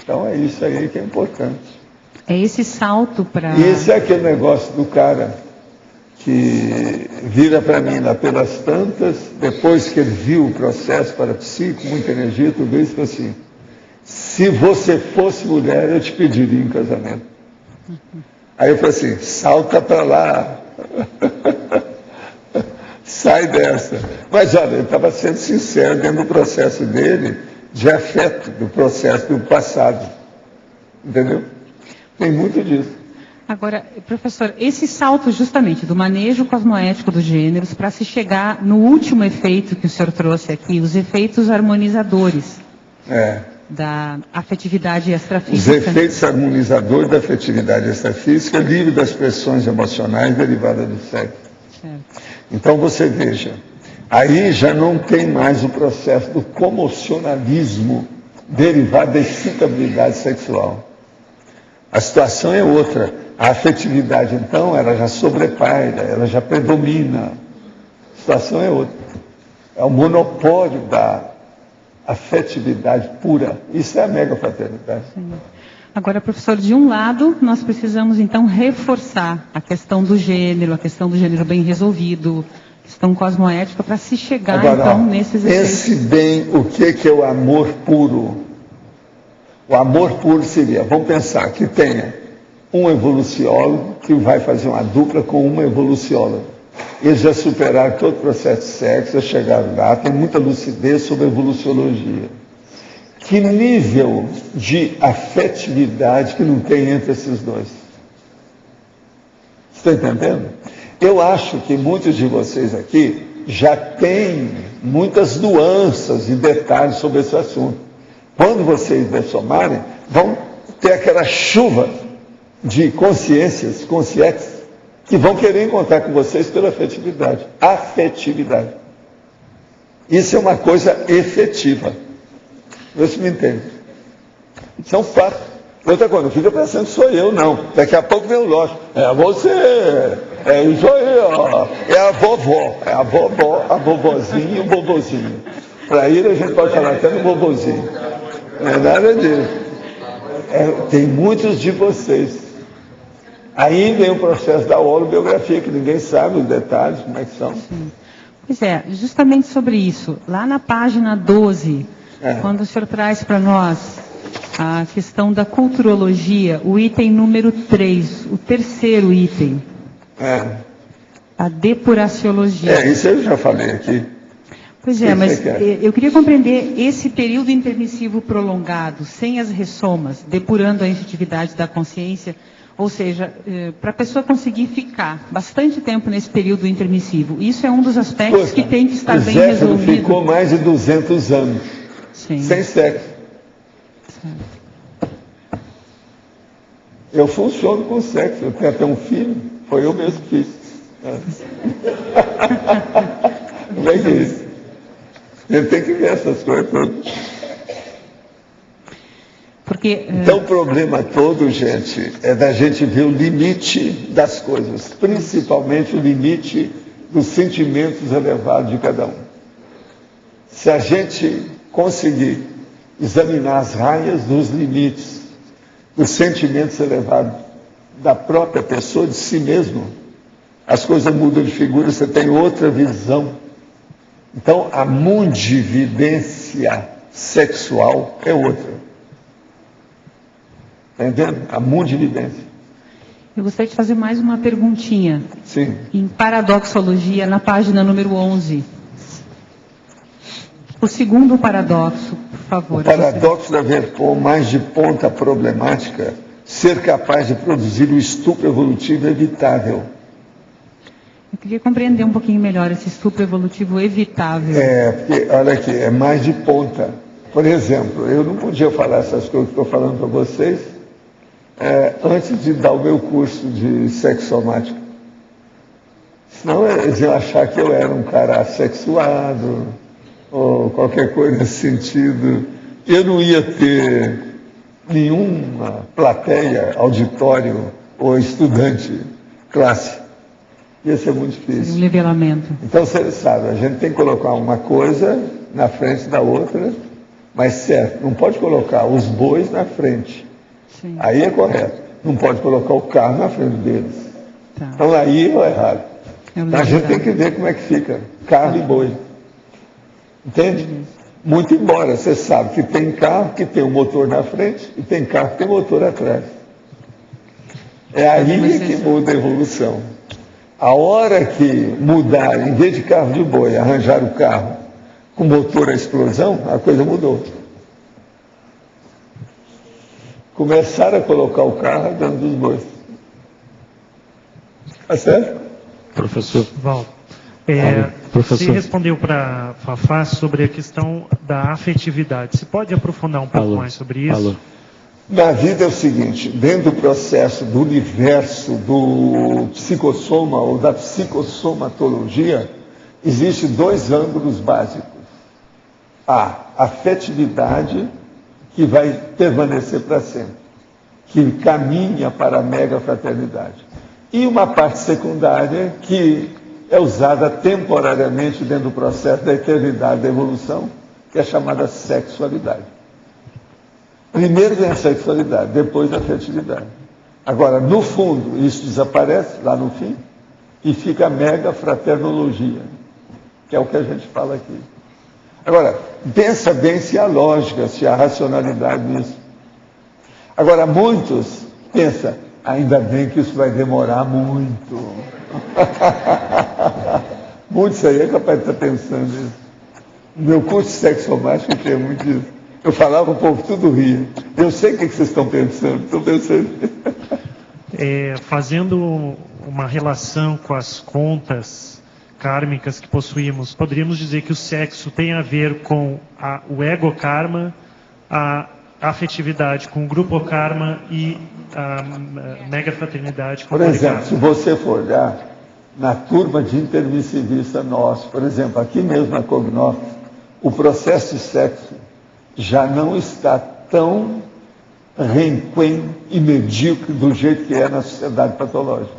Então é isso aí que é importante. É esse salto para... E esse é aquele negócio do cara que vira para mim lá pelas tantas, depois que ele viu o processo para psi, com muita energia, tudo isso assim. se você fosse mulher, eu te pediria em casamento. Aí eu falei assim, salta para lá. Sai dessa. Mas olha, ele estava sendo sincero dentro do processo dele, de afeto, do processo do passado. Entendeu? Tem muito disso. Agora, professor, esse salto justamente do manejo cosmoético dos gêneros para se chegar no último efeito que o senhor trouxe aqui, os efeitos harmonizadores da afetividade extrafísica. Os efeitos harmonizadores da afetividade extrafísica livre das pressões emocionais derivadas do sexo. Certo. Então você veja, aí já não tem mais o processo do comocionalismo derivado da excitabilidade sexual. A situação é outra. A afetividade, então, ela já sobrepaira, ela já predomina. A situação é outra. É o monopólio da afetividade pura. Isso é a megafraternidade. Sim. Agora, professor, de um lado, nós precisamos, então, reforçar a questão do gênero bem resolvido, a questão cosmoética, para se chegar, agora, então, nesses efeitos. Pense bem o que é o amor puro. O amor puro seria, vamos pensar que tenha um evoluciólogo que vai fazer uma dupla com uma evolucióloga. Eles já superaram todo o processo de sexo, já chegaram lá, tem muita lucidez sobre a evoluciologia. Que nível de afetividade que não tem entre esses dois? Você está entendendo? Eu acho que muitos de vocês aqui já têm muitas nuances e detalhes sobre esse assunto. Quando vocês dessomarem, vão ter aquela chuva de consciências, conscientes, que vão querer encontrar com vocês pela afetividade. Afetividade. Isso é uma coisa efetiva. Vê se me entende. Isso é um fato. Outra coisa, não fica pensando que sou eu, não. Daqui a pouco vem o lógico. É você, é isso aí, ó. É a vovó, a vovozinha e o bobozinho. Para ir a gente pode falar até no bobozinho. Não é nada disso. Tem muitos de vocês. Aí vem o processo da holobiografia, que ninguém sabe os detalhes, como é que são. Sim. Pois é, justamente sobre isso. Lá na página 12, quando o senhor traz para nós a questão da culturologia, o item número 3, o terceiro item. A depuraciologia. Isso eu já falei aqui. Pois é, mas eu queria compreender esse período intermissivo prolongado, sem as ressomas, depurando a instintividade da consciência, ou seja, para a pessoa conseguir ficar bastante tempo nesse período intermissivo. Isso é um dos aspectos que tem que estar bem resolvido. Ficou mais de 200 anos, sem sexo. Certo. Eu funciono com sexo, eu tenho até um filho, foi eu mesmo que fiz. Como é que é isso? A gente tem que ver essas coisas todas. Então o problema todo, gente, é da gente ver o limite das coisas, principalmente o limite dos sentimentos elevados de cada um. Se a gente conseguir examinar as raias dos limites dos sentimentos elevados da própria pessoa, de si mesmo, as coisas mudam de figura, você tem outra visão. Então a mundividência sexual é outra. Está entendendo? A mundividência. Eu gostaria de fazer mais uma perguntinha. Sim. Em paradoxologia, na página número 11. O segundo paradoxo, por favor. O paradoxo da haver mais de ponta problemática, ser capaz de produzir o estupro evolutivo evitável. Eu queria compreender um pouquinho melhor esse estupro evolutivo evitável. Porque, olha aqui, é mais de ponta. Por exemplo, eu não podia falar essas coisas que estou falando para vocês antes de dar o meu curso de sexomática. Senão eles iam achar que eu era um cara assexuado, ou qualquer coisa nesse sentido. Eu não ia ter nenhuma plateia, auditório ou estudante, classe. Ia ser muito difícil. Um nivelamento. Então, você sabe, a gente tem que colocar uma coisa na frente da outra, mas certo, não pode colocar os bois na frente. Sim. Aí é correto. Não pode colocar o carro na frente deles. Tá. Então aí é errado. Então, a gente tem que ver como é que fica carro e boi. Entende? Muito embora você sabe que tem carro que tem um motor na frente e tem carro que tem motor atrás. É aí que muda a evolução. A hora que mudar, em vez de carro de boi, arranjar o carro com motor a explosão, a coisa mudou. Começaram a colocar o carro dentro dos bois. Tá certo? Professor. Val, professor. você respondeu para a Fafá sobre a questão da afetividade. Você pode aprofundar um pouco mais sobre isso? Na vida é o seguinte, dentro do processo do universo do psicossoma ou da psicossomatologia, existem dois ângulos básicos. A afetividade, que vai permanecer para sempre, que caminha para a mega fraternidade. E uma parte secundária que é usada temporariamente dentro do processo da eternidade da evolução, que é chamada sexualidade. Primeiro vem a sexualidade, depois a afetividade. Agora, no fundo, isso desaparece lá no fim e fica a mega fraternologia, que é o que a gente fala aqui. Agora, pensa bem se há lógica, se há racionalidade nisso. Agora, muitos pensam, ainda bem que isso vai demorar muito. Muitos aí é capaz de estar pensando isso. No meu curso de sexomática tinha muito isso. Eu falava, o povo tudo ria. Eu sei o que vocês estão pensando. Estou pensando. Fazendo uma relação com as contas kármicas que possuímos, poderíamos dizer que o sexo tem a ver com o ego-karma, a afetividade com o grupo-karma e a mega-fraternidade com o Por exemplo, polikarma. se você for olhar na turma de intermissivista nosso, por exemplo, aqui mesmo na Cognó, o processo de sexo já não está tão renquen e medíocre do jeito que é na sociedade patológica.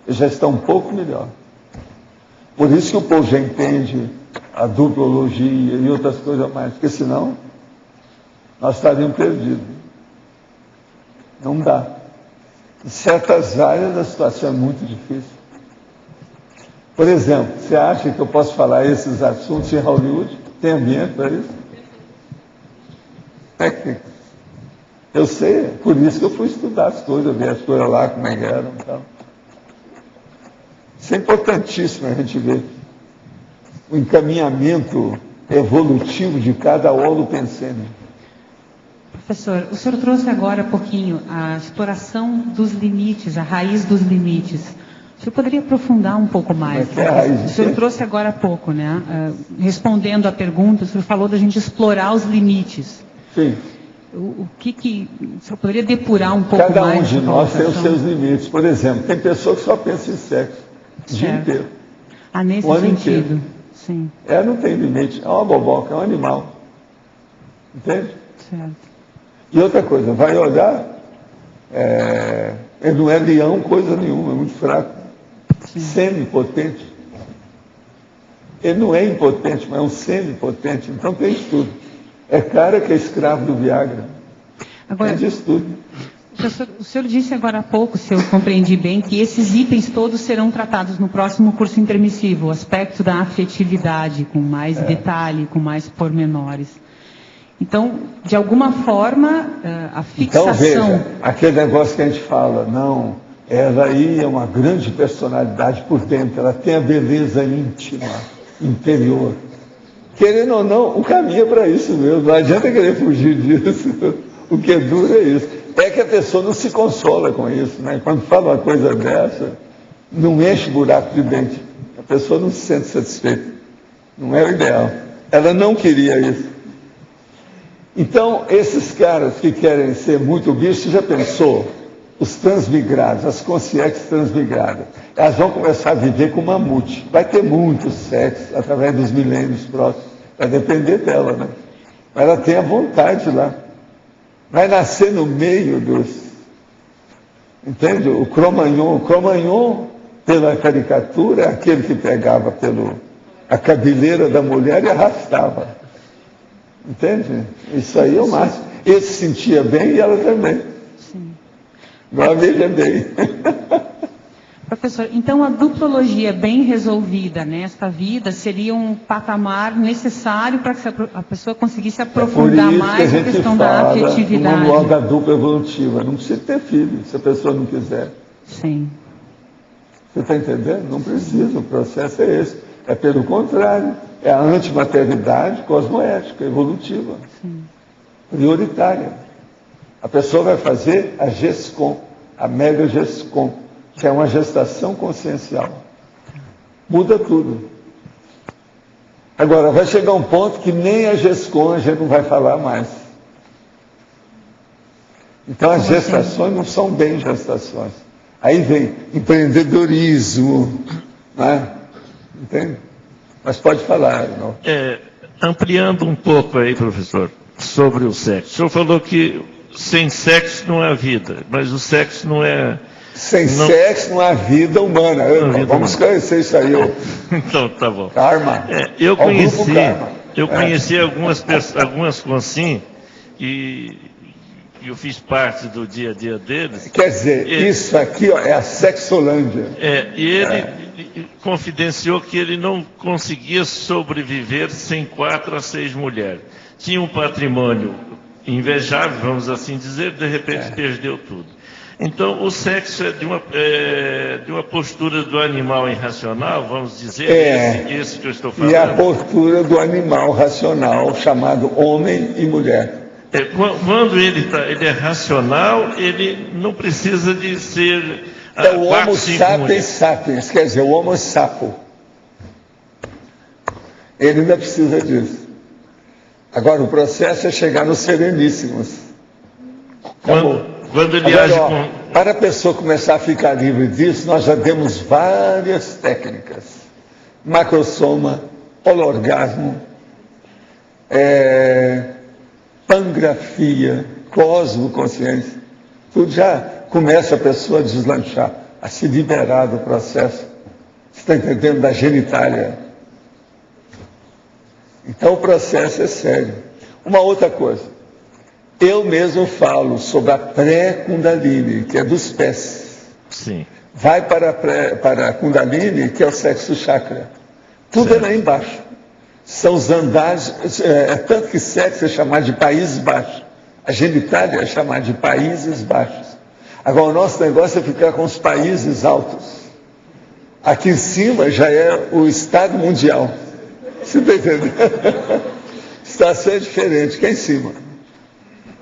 Ele já está um pouco melhor. Por isso que o povo já entende a duplologia e outras coisas mais, porque senão nós estaríamos perdidos. Não dá. Em certas áreas a situação é muito difícil. Por exemplo, você acha que eu posso falar esses assuntos em Hollywood? Tem ambiente para isso? Técnica. Eu sei, por isso que eu fui estudar as coisas, ver as coisas lá, como é que eram e tal. Isso é importantíssimo a gente ver o encaminhamento evolutivo de cada holopensene. Professor, o senhor trouxe agora há pouquinho a exploração dos limites, a raiz dos limites. O senhor poderia aprofundar um pouco mais? O senhor trouxe agora há pouco, né? Respondendo à pergunta, o senhor falou da gente explorar os limites. Sim. O senhor poderia depurar um pouco mais? Cada um de nós tem os seus limites. Por exemplo, tem pessoa que só pensa em sexo o dia inteiro. Nesse o ano sentido. Inteiro. Sim. Não tem limite. É uma boboca, é um animal. Entende? Certo. E outra coisa, vai olhar, ele não é leão, coisa nenhuma, é muito fraco. Semi-potente. Ele não é impotente, mas é um semi-potente. Então tem isso tudo. É cara que é escravo do Viagra. Agora, tem isso tudo. Professor, o senhor disse agora há pouco, se eu compreendi bem, que esses itens todos serão tratados no próximo curso intermissivo, o aspecto da afetividade, com mais detalhe, com mais pormenores. Então, de alguma forma, a fixação... Então, veja, aquele negócio que a gente fala, não, ela aí é uma grande personalidade por dentro, ela tem a beleza íntima, interior. Querendo ou não, o caminho é para isso mesmo, não adianta querer fugir disso. O que é duro é isso. É que a pessoa não se consola com isso, né? Quando fala uma coisa dessa, não enche buraco de dente. A pessoa não se sente satisfeita. Não é o ideal. Ela não queria isso. Então, esses caras que querem ser muito bicho, você já pensou? Os transmigrados, as consciências transmigradas, elas vão começar a viver com mamute. Vai ter muito sexo através dos milênios próximos. Vai depender dela, né? Mas ela tem a vontade lá. Vai nascer no meio dos... Entende? O Cro-Magnon, pela caricatura, é aquele que pegava a cabeleira da mulher e arrastava. Entende? Isso aí é o máximo. Ele se sentia bem e ela também. Sim. Não, veja bem. Professor, então a duplologia bem resolvida nesta vida seria um patamar necessário para que a pessoa conseguisse aprofundar mais a questão da afetividade. No manual da dupla evolutiva, não precisa ter filho, se a pessoa não quiser. Sim. Você está entendendo? Não precisa, o processo é esse. É pelo contrário, é a antimaternidade cosmoética, evolutiva, Sim. prioritária. A pessoa vai fazer a GESCOM, a mega GESCOM, que é uma gestação consciencial. Muda tudo. Agora, vai chegar um ponto que nem a GESCOM a gente não vai falar mais. Então, as gestações não são bem gestações. Aí vem empreendedorismo, né? Entende? Mas pode falar. Não? Ampliando um pouco aí, professor, sobre o sexo. O senhor falou que sem sexo não há vida, mas o sexo não é... Sexo não há vida humana. Vamos esclarecer isso aí. Então, tá bom. Karma. Eu conheci algumas consim e eu fiz parte do dia a dia deles. Quer dizer, isso aqui ó, é a sexolândia. E ele confidenciou que ele não conseguia sobreviver sem 4 a 6 mulheres. Tinha um patrimônio invejável, vamos assim dizer, de repente perdeu tudo. Então, o sexo é de uma postura do animal irracional, vamos dizer, esse que eu estou falando. E a postura do animal racional, chamado homem e mulher. Quando ele é racional, ele não precisa de ser... É o Homo sapiens sapiens, quer dizer, o Homo sapo. Ele ainda precisa disso. Agora, o processo é chegar nos sereníssimos. Quando ele agora, age para a pessoa começar a ficar livre disso, nós já temos várias técnicas. Macrosoma, holorgasmo, pangrafia, cosmoconsciência. Tudo já começa a pessoa a deslanchar, a se liberar do processo. Você está entendendo? Da genitália. Então o processo é sério. Uma outra coisa. Eu mesmo falo sobre a pré-Kundalini, que é dos pés. Sim. Vai para a Kundalini, que é o sexo chakra. Tudo é lá embaixo. São os andares, tanto que sexo é chamado de Países Baixos. A genitália é chamada de Países Baixos. Agora o nosso negócio é ficar com os países altos. Aqui em cima já é o estado mundial. Você está entendendo? Situação é diferente, que é em cima.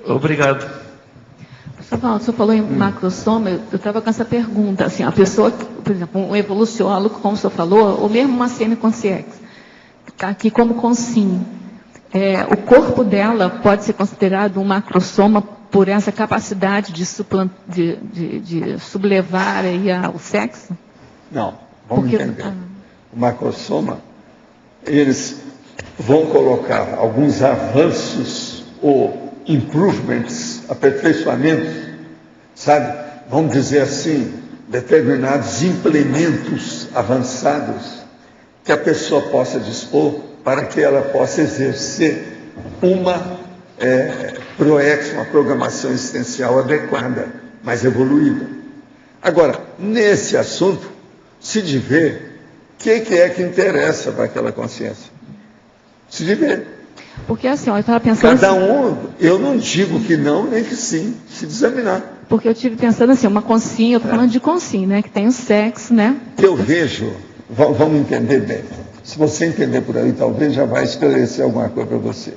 Obrigado. O senhor falou em macrosoma, eu estava com essa pergunta, assim, a pessoa, por exemplo, um evoluciólogo, como o senhor falou, ou mesmo uma semiconsciência, que está aqui como consim, o corpo dela pode ser considerado um macrosoma por essa capacidade de sublevar aí o sexo? Não, vamos entender. O macrosoma, eles vão colocar alguns avanços ou improvements, aperfeiçoamentos, sabe? Vamos dizer assim, determinados implementos avançados que a pessoa possa dispor para que ela possa exercer uma uma programação existencial adequada, mais evoluída. Agora, nesse assunto, se de ver o que é que interessa para aquela consciência. Se de ver. Porque assim, eu estava pensando... Cada um, eu não digo que não, nem que sim, se examinar. Porque eu estive pensando assim, uma consim, eu estou falando de consim, né, que tem o sexo, né? Eu vejo, vamos entender bem, se você entender por aí, talvez já vai esclarecer alguma coisa para você.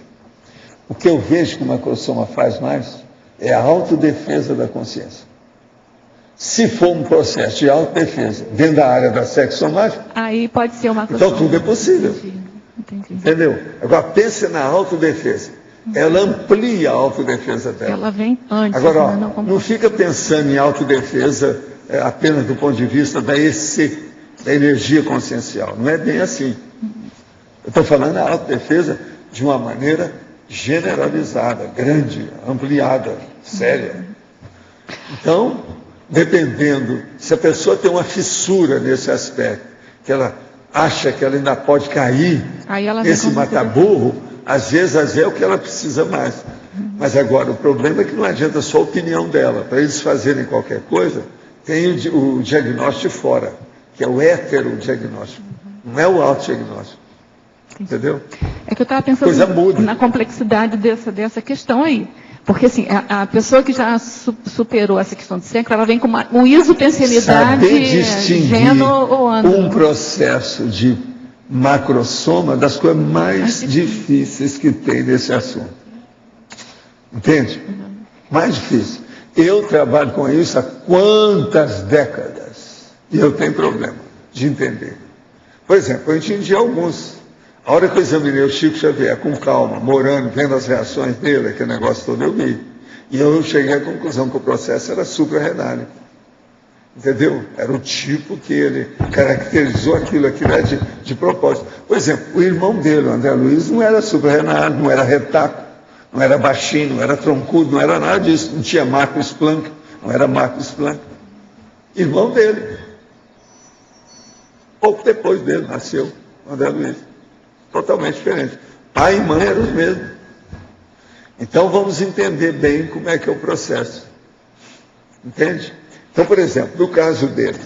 O que eu vejo que uma macrosoma faz mais é a autodefesa da consciência. Se for um processo de autodefesa dentro da área da sexomática, aí pode ser uma macrosoma. Então tudo é possível. Entendi. Entendeu? Agora pense na autodefesa. Ela amplia a autodefesa dela. Ela vem antes. Agora, não fica pensando em autodefesa apenas do ponto de vista da EC, da energia consciencial. Não é bem assim. Eu estou falando da autodefesa de uma maneira generalizada, grande, ampliada, séria. Então, dependendo, se a pessoa tem uma fissura nesse aspecto, que ela acha que ela ainda pode cair nesse mata-burro, às vezes é o que ela precisa mais. Mas agora, o problema é que não adianta só a opinião dela. Para eles fazerem qualquer coisa, tem o diagnóstico de fora, que é o heterodiagnóstico, não é o autodiagnóstico. Entendeu? É que eu estava pensando na complexidade dessa questão aí. Porque, assim, a pessoa que já superou essa questão de sexo, ela vem com uma isopensenidade, saber distinguir geno ou ano. um processo de macrossoma das coisas mais difíceis que tem nesse assunto. Entende? Mais difícil. Eu trabalho com isso há quantas décadas e eu tenho problema de entender. Por exemplo, eu entendi alguns. A hora que eu examinei o Chico Xavier com calma, morando, vendo as reações dele, aquele negócio todo, eu vi. E eu cheguei à conclusão que o processo era suprarrenal. Entendeu? Era o tipo que ele caracterizou aquilo é de propósito. Por exemplo, o irmão dele, o André Luiz, não era suprarrenal, não era retaco, não era baixinho, não era troncudo, não era nada disso. Não tinha Marcos Planck, não era Marcos Planck. Irmão dele. Pouco depois dele nasceu o André Luiz. Totalmente diferente. Pai e mãe eram os mesmos. Então vamos entender bem como é que é o processo. Entende? Então, por exemplo, no caso dele,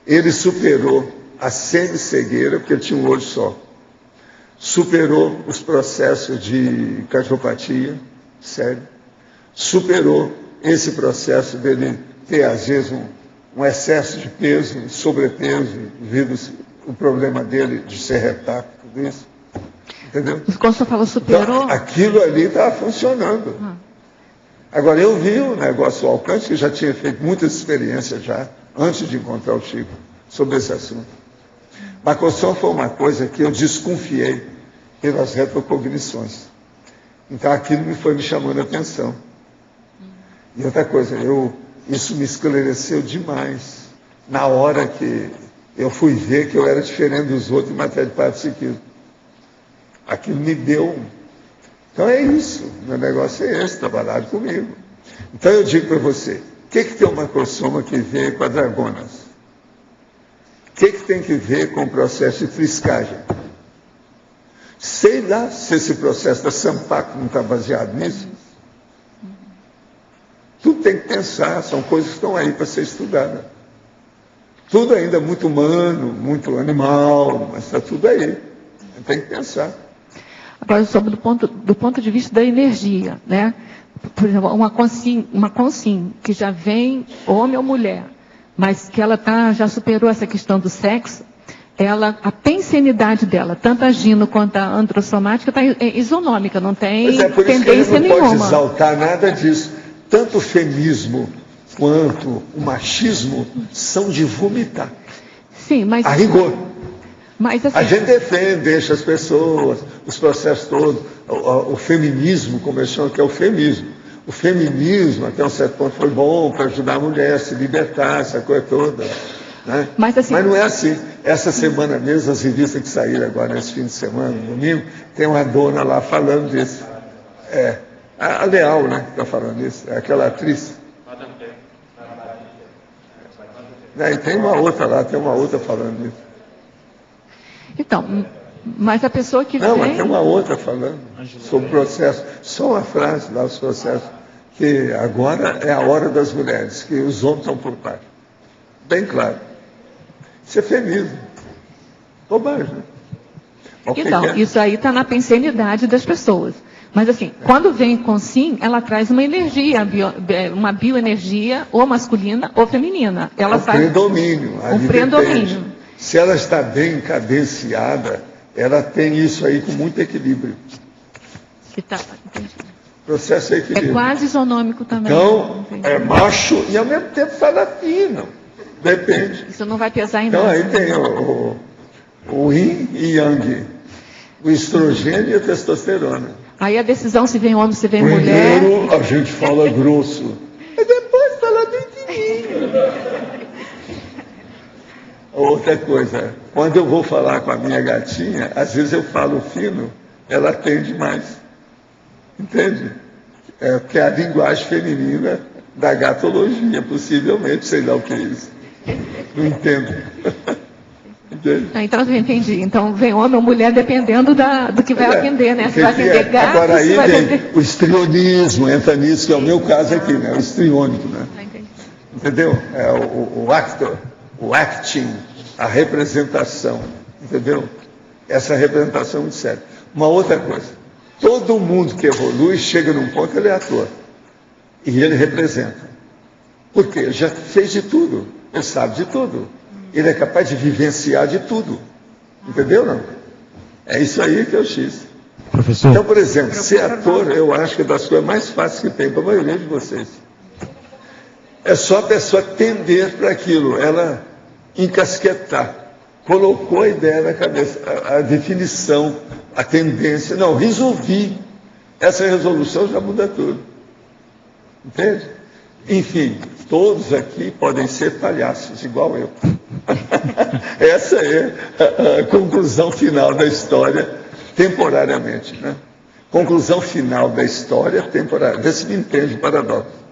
ele superou a semi-cegueira, porque ele tinha um olho só. Superou os processos de cardiopatia, sério. Superou esse processo dele ter, às vezes, um excesso de peso, sobrepeso, devido o problema dele de ser retaco, tudo isso. Entendeu? Quando você falou superou... Então, aquilo ali estava funcionando. Agora, eu vi o negócio ao alcance, que já tinha feito muitas experiências já, antes de encontrar o Chico, sobre esse assunto. Macrossoma foi uma coisa que eu desconfiei pelas retrocognições. Então, aquilo me foi me chamando a atenção. E outra coisa, isso me esclareceu demais na hora que eu fui ver que eu era diferente dos outros em matéria de parapsiquismo. Aquilo me deu. Então é isso, meu negócio é esse, trabalhar comigo. Então eu digo para você, o que tem uma macrossoma que vem com a dragonas? O que tem que ver com o processo de triscagem? Sei lá se esse processo da Sampaco não está baseado nisso. Tudo tem que pensar, são coisas que estão aí para ser estudadas. Tudo ainda muito humano, muito animal, mas está tudo aí. Tem que pensar. Agora, sobre do ponto de vista da energia, né? Por exemplo, uma consim que já vem homem ou mulher, mas que ela já superou essa questão do sexo, a pensenidade dela, tanto a gino quanto a androssomática, está isonômica, não tem por isso tendência que ele não nenhuma. pode exaltar nada disso. Tanto o feminismo quanto o machismo são de vomitar. Sim, mas... A rigor. Mas, assim, a gente defende, deixa as pessoas, os processos todos, o feminismo, como eles chamam, que é o feminismo. O feminismo, até um certo ponto, foi bom para ajudar a mulher a se libertar, essa coisa toda. Né? Mas não é assim. Essa semana mesmo, as revistas que saíram agora, nesse fim de semana, no domingo, tem uma dona lá falando disso. A Leal, né, que está falando isso, é aquela atriz. E tem uma outra lá, tem uma outra falando isso. Então, mas a pessoa que não, vem... mas tem uma outra falando sobre o processo. Só uma frase lá, os processos. Que agora é a hora das mulheres, que os homens estão por parte. Bem claro. Isso é feminismo. Bobagem, né? Então, isso aí está na pensenidade das pessoas. Mas assim, quando vem com sim, ela traz uma energia, uma bioenergia, ou masculina ou feminina. Ela faz predomínio. Um predomínio. Se ela está bem cadenciada, ela tem isso aí com muito equilíbrio. O processo é equilíbrio. É quase isonômico também. Então, é macho e ao mesmo tempo fala fino. Depende. Isso não vai pesar em nada. nada. Então aí tem o yin e yang. O estrogênio e a testosterona. Aí a decisão se vem homem, se vem Primeiro, mulher. a gente fala grosso. E depois fala bem fininho. Outra coisa, quando eu vou falar com a minha gatinha, às vezes eu falo fino, ela atende mais. Entende? Porque é a linguagem feminina da gatologia, possivelmente, sei lá o que é isso. Não entendo. Então, eu entendi. Então, vem homem ou mulher dependendo do que vai atender, né? Se vai atender gato, agora aí vai vem atender... o estrionismo, entra nisso, que é o meu caso aqui, né? O estriônico, né? entendeu? É o actor, o acting, a representação, entendeu? Essa representação é muito séria. Uma outra coisa, todo mundo que evolui chega num ponto que ele é ator. E ele representa. Por quê? Ele já fez de tudo, ele sabe de tudo. Ele é capaz de vivenciar de tudo. Entendeu, não? É isso aí que é o X. Professor. Então, por exemplo, ser ator, eu acho que é das coisas mais fáceis que tem para a maioria de vocês. É só a pessoa tender para aquilo, ela encasquetar. Colocou a ideia na cabeça, a definição, a tendência. Não, resolvi. Essa resolução já muda tudo. Entende? Enfim, todos aqui podem ser palhaços, igual eu. Essa é a conclusão final da história, temporariamente. Né? Conclusão final da história, temporária. Vê se me entende o paradoxo.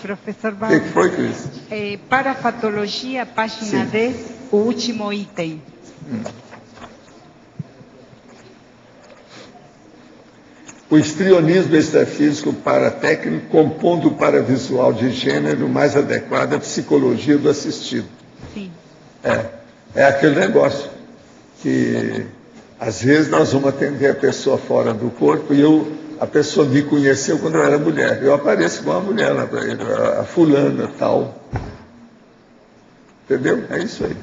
Professor O que foi, Cris? Parafatologia, página 10, o último item. O histrionismo extrafísico paratécnico compondo o paravisual de gênero mais adequado à psicologia do assistido. Sim. É aquele negócio que, às vezes, nós vamos atender a pessoa fora do corpo e a pessoa me conheceu quando eu era mulher. Eu apareço com uma mulher lá para ele, a fulana, tal. Entendeu? É isso aí.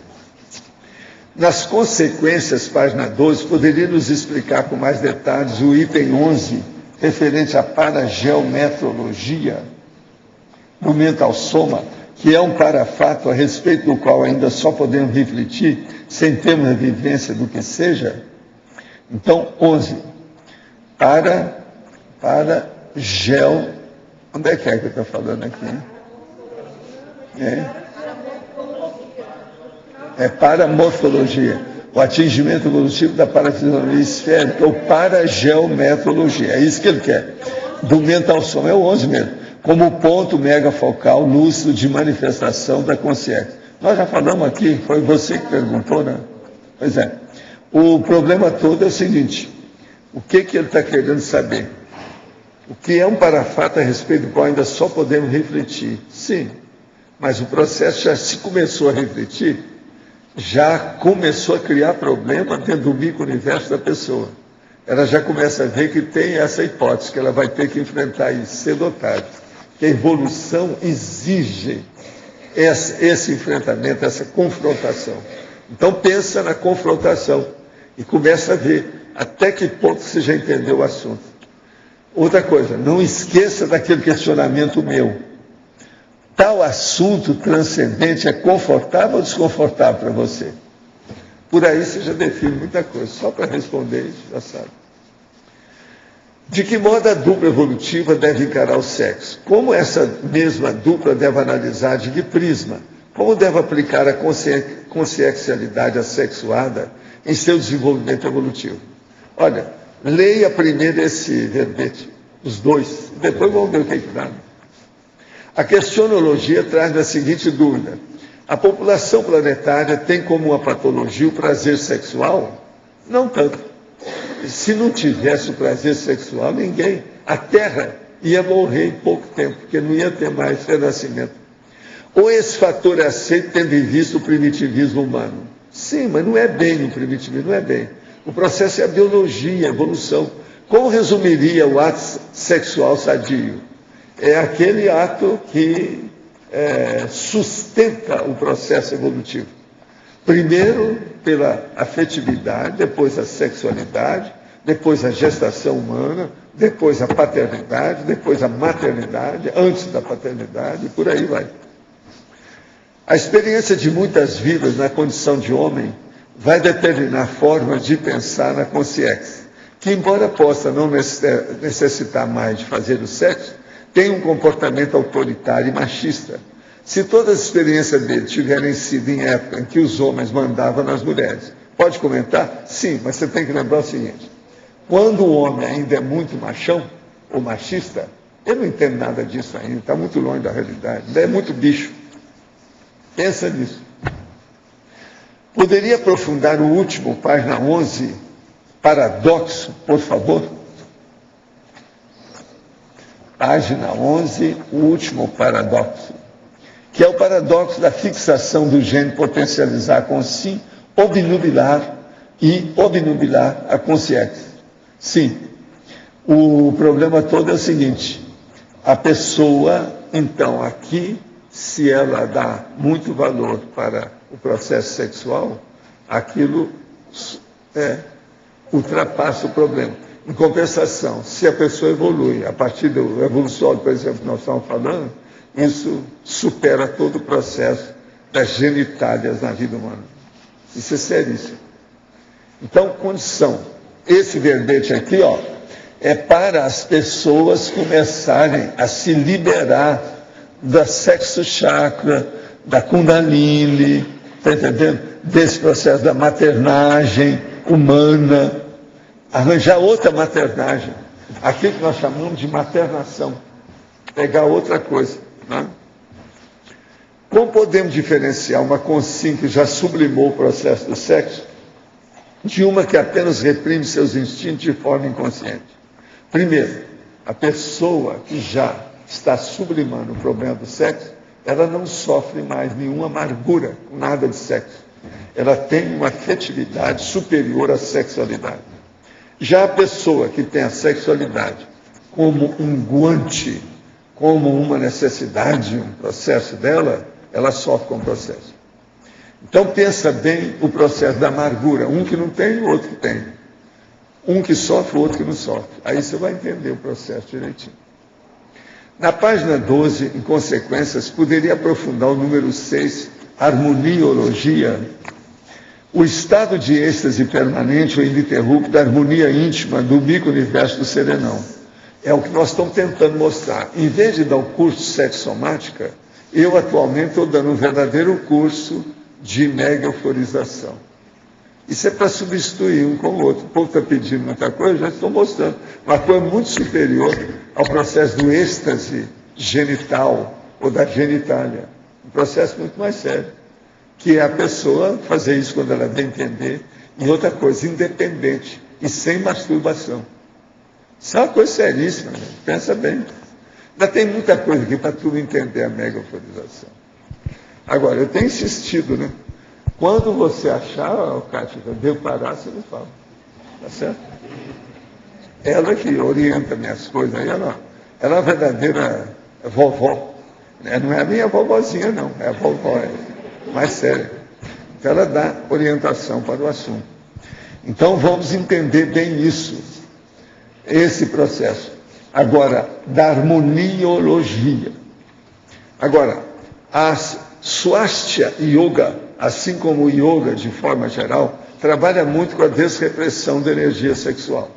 Nas consequências, página 12, poderia nos explicar com mais detalhes o item 11, referente à parageometrologia, no mental soma, que é um parafato a respeito do qual ainda só podemos refletir, sem termos a vivência do que seja? Então, 11. Onde é que eu estou falando aqui? É paramorfologia, o atingimento evolutivo da parafisionomia esférica, ou parageometrologia, é isso que ele quer. Do mental soma, é o 11 mesmo, como ponto megafocal lúcido de manifestação da consciência. Nós já falamos aqui, foi você que perguntou, né? Pois é. O problema todo é o seguinte, o que ele está querendo saber? O que é um parafato a respeito do qual ainda só podemos refletir? Sim, mas o processo já se começou a refletir, já começou a criar problema dentro do micro-universo da pessoa. Ela já começa a ver que tem essa hipótese, que ela vai ter que enfrentar isso cedo ou tarde. Que a evolução exige esse enfrentamento, essa confrontação. Então pensa na confrontação e começa a ver até que ponto você já entendeu o assunto. Outra coisa, não esqueça daquele questionamento meu. Tal assunto transcendente é confortável ou desconfortável para você? Por aí você já define muita coisa. Só para responder isso, já sabe. De que modo a dupla evolutiva deve encarar o sexo? Como essa mesma dupla deve analisar de que prisma? Como deve aplicar a consciencialidade assexuada em seu desenvolvimento evolutivo? Olha, leia primeiro esse verbete, os dois, depois vamos ver o que dá. A questionologia traz a seguinte dúvida: a população planetária tem como uma patologia o prazer sexual? Não tanto. Se não tivesse o prazer sexual, a Terra ia morrer em pouco tempo, porque não ia ter mais renascimento. Ou esse fator é aceito tendo em vista o primitivismo humano? Sim, mas não é bem o primitivismo, não é bem. O processo é a biologia, a evolução. Como resumiria o ato sexual sadio? É aquele ato que sustenta o processo evolutivo. Primeiro pela afetividade, depois a sexualidade, depois a gestação humana, depois a paternidade, depois a maternidade, antes da paternidade, e por aí vai. A experiência de muitas vidas na condição de homem vai determinar formas de pensar na consciência, que embora possa não necessitar mais de fazer o sexo, tem um comportamento autoritário e machista. Se todas as experiências dele tiverem sido em época em que os homens mandavam nas mulheres, pode comentar? Sim, mas você tem que lembrar o seguinte: quando o homem ainda é muito machão ou machista, ele não entende nada disso ainda, está muito longe da realidade, ainda é muito bicho. Pensa nisso. Poderia aprofundar o último, página 11, paradoxo, por favor? Página 11, o último paradoxo. que é o paradoxo da fixação do gene potencializar com sim, obnubilar e obnubilar a consciência. Sim, o problema todo é o seguinte, a pessoa, então, aqui, se ela dá muito valor para o processo sexual, aquilo ultrapassa o problema. Em compensação, se a pessoa evolui, a partir do evolução, por exemplo, que nós estamos falando, isso supera todo o processo das genitálias na vida humana. Isso é seríssimo. Então, condição. Esse verbete aqui, ó, é para as pessoas começarem a se liberar da sexo chakra, da kundalini, está entendendo? Desse processo da maternagem humana, arranjar outra maternagem, aquilo que nós chamamos de maternação, pegar outra coisa. Né? Como podemos diferenciar uma consciência que já sublimou o processo do sexo de uma que apenas reprime seus instintos de forma inconsciente? Primeiro, a pessoa que já está sublimando o problema do sexo, ela não sofre mais nenhuma amargura com nada de sexo. Ela tem uma afetividade superior à sexualidade. Já a pessoa que tem a sexualidade como um guante, como uma necessidade, um processo dela, ela sofre com o processo. Então pensa bem o processo da amargura, um que não tem e o outro que tem. Um que sofre, o outro que não sofre. Aí você vai entender o processo direitinho. Na página 12, em consequências, poderia aprofundar o número 6, harmoniologia, o estado de êxtase permanente ou ininterrupto da harmonia íntima do micro-universo do serenão. É o que nós estamos tentando mostrar. Em vez de dar o curso de sexomática, eu atualmente estou dando um verdadeiro curso de mega euforização. Isso é para substituir um com o outro. O povo está pedindo muita coisa, já estou mostrando. Uma coisa muito superior ao processo do êxtase genital ou da genitália. Um processo muito mais sério. Que é a pessoa fazer isso quando ela bem entender. E outra coisa, independente e sem masturbação. Isso é uma coisa seríssima, né? Pensa bem. Ainda tem muita coisa aqui para tu entender a mega euforização. Agora, eu tenho insistido, né? Quando você achar, Kátia, devo parar, você me fala. Tá certo? Ela que orienta minhas coisas aí, ela é uma verdadeira vovó. Não é a minha vovozinha, não. É a vovó, mais séria. Então ela dá orientação para o assunto. Então vamos entender bem isso, esse processo. Agora, da harmoniologia. Agora, a Swastika Yoga, assim como o yoga de forma geral, trabalha muito com a desrepressão da energia sexual.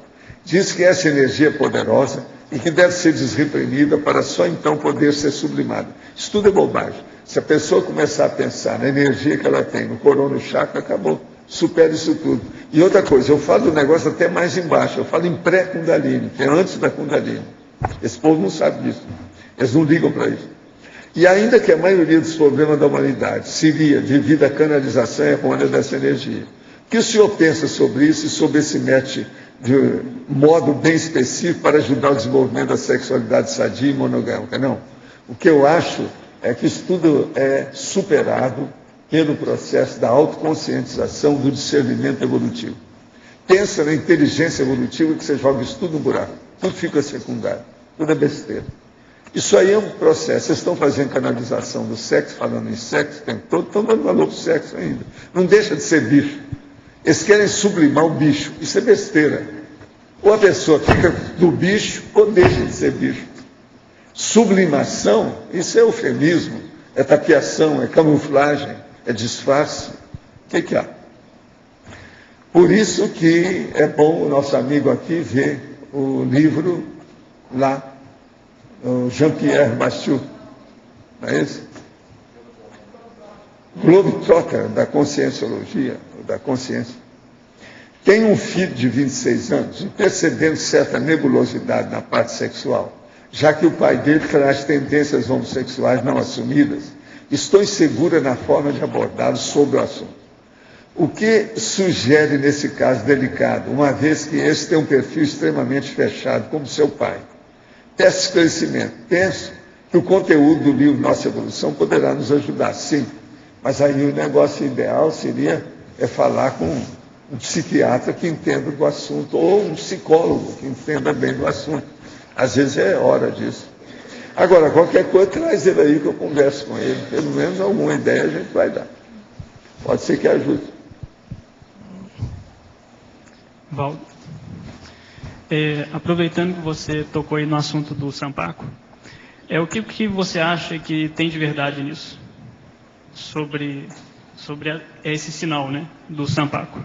Diz que essa energia é poderosa e que deve ser desreprimida para só então poder ser sublimada. Isso tudo é bobagem. Se a pessoa começar a pensar na energia que ela tem no corona chakra, acabou. Supera isso tudo. E outra coisa, eu falo do negócio até mais embaixo, eu falo em pré-kundalini, que é antes da kundalini. Esse povo não sabe disso. Eles não ligam para isso. E ainda que a maioria dos problemas da humanidade seria devido à canalização errônea dessa energia. O que o senhor pensa sobre isso e sobre esse método de modo bem específico para ajudar o desenvolvimento da sexualidade sadia e monogâmica? Não. O que eu acho é que isso tudo é superado pelo processo da autoconscientização do discernimento evolutivo. Pensa na inteligência evolutiva que você joga isso tudo no buraco. Tudo fica secundário. Tudo é besteira. Isso aí é um processo. Vocês estão fazendo canalização do sexo, falando em sexo, estão dando valor para o sexo ainda. Não deixa de ser bicho. Eles querem sublimar o bicho. Isso é besteira. Ou a pessoa fica do bicho, ou deixa de ser bicho. Sublimação, isso é eufemismo, é tapiação, é camuflagem, é disfarce. O que há? Por isso que é bom o nosso amigo aqui ver o livro lá, o Jean-Pierre Massieu, não é esse? Globetrotter da conscienciologia, da consciência. Tem um filho de 26 anos, e percebendo certa nebulosidade na parte sexual, já que o pai dele traz tendências homossexuais não assumidas, estou insegura na forma de abordá-lo sobre o assunto. O que sugere nesse caso delicado, uma vez que esse tem um perfil extremamente fechado, como seu pai? Peço esclarecimento. Penso que o conteúdo do livro Nossa Evolução poderá nos ajudar, sim. Mas aí o negócio ideal seria falar com um psiquiatra que entenda do assunto, ou um psicólogo que entenda bem do assunto. Às vezes é hora disso. Agora, qualquer coisa, traz ele aí que eu converso com ele. Pelo menos alguma ideia a gente vai dar. Pode ser que ajude. Valdo, aproveitando que você tocou aí no assunto do Sampaco, o que você acha que tem de verdade nisso? Sobre esse sinal, né, do Sampaco?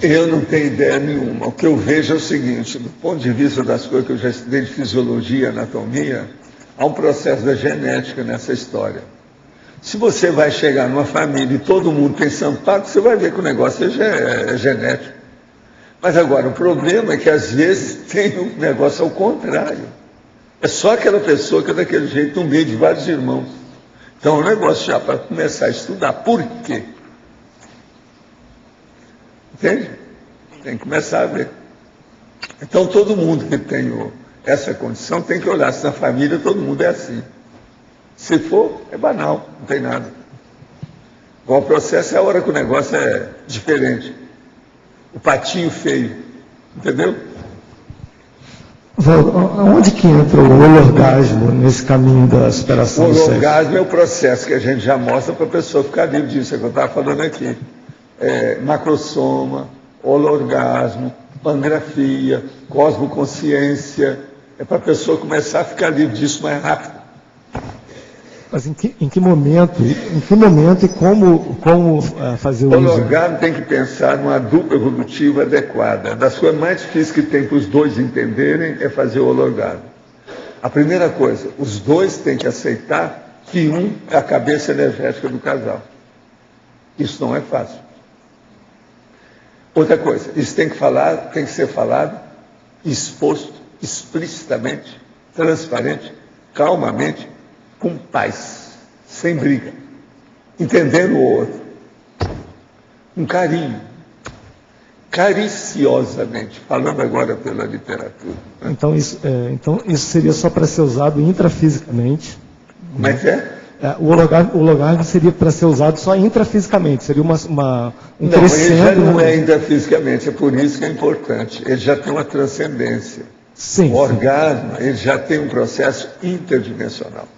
Eu não tenho ideia nenhuma. O que eu vejo é o seguinte, do ponto de vista das coisas que eu já estudei de fisiologia, anatomia, há um processo da genética nessa história. Se você vai chegar numa família e todo mundo tem Sampaco, você vai ver que o negócio é genético. Mas agora, o problema é que às vezes tem um negócio ao contrário. É só aquela pessoa que é daquele jeito, no meio de vários irmãos. Então, é um negócio já para começar a estudar. Por quê? Entende? Tem que começar a ver. Então, todo mundo que tem essa condição tem que olhar se na família todo mundo é assim. Se for, é banal, não tem nada. Bom, o processo é a hora que o negócio é diferente. O patinho feio. Entendeu? Onde que entra o holorgasmo nesse caminho da superação do sexo? O holorgasmo é o processo que a gente já mostra para a pessoa ficar livre disso, é o que eu estava falando aqui. Macrosoma, holorgasmo, pangrafia, cosmoconsciência, é para a pessoa começar a ficar livre disso mais rápido. Mas em que momento e como fazer o uso? O uso? holorgasmo tem que pensar numa dupla evolutiva adequada. Das coisas mais difíceis que tem para os dois entenderem é fazer o holorgasmo. A primeira coisa, os dois têm que aceitar que um é a cabeça energética do casal. Isso não é fácil. Outra coisa, isso tem que ser falado, exposto, explicitamente, transparente, calmamente, com paz, sem briga, entendendo o outro, com carinho, cariciosamente, falando agora pela literatura. Então isso seria só para ser usado intrafisicamente. Como é que é? O holorgasmo seria para ser usado só intrafisicamente, seria um não, ele já não é intrafisicamente, é por isso que é importante. Ele já tem uma transcendência. Sim, o orgasmo, ele já tem um processo interdimensional.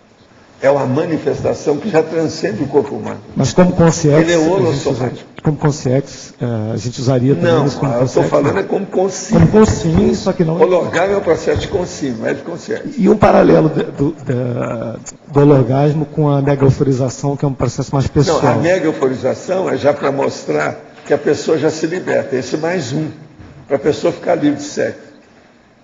É uma manifestação que já transcende o corpo humano. Mas como consciência, ele é holossomático. Como consciência, a gente usaria também não, isso como eu estou falando é como consciência. Como consciência, só que não... O holorgasmo é um processo de consciência, não é de consciência. E um paralelo do holorgasmo com a mega euforização, que é um processo mais pessoal. Não, a mega euforização é já para mostrar que a pessoa já se liberta. Esse é mais um, para a pessoa ficar livre de sexo.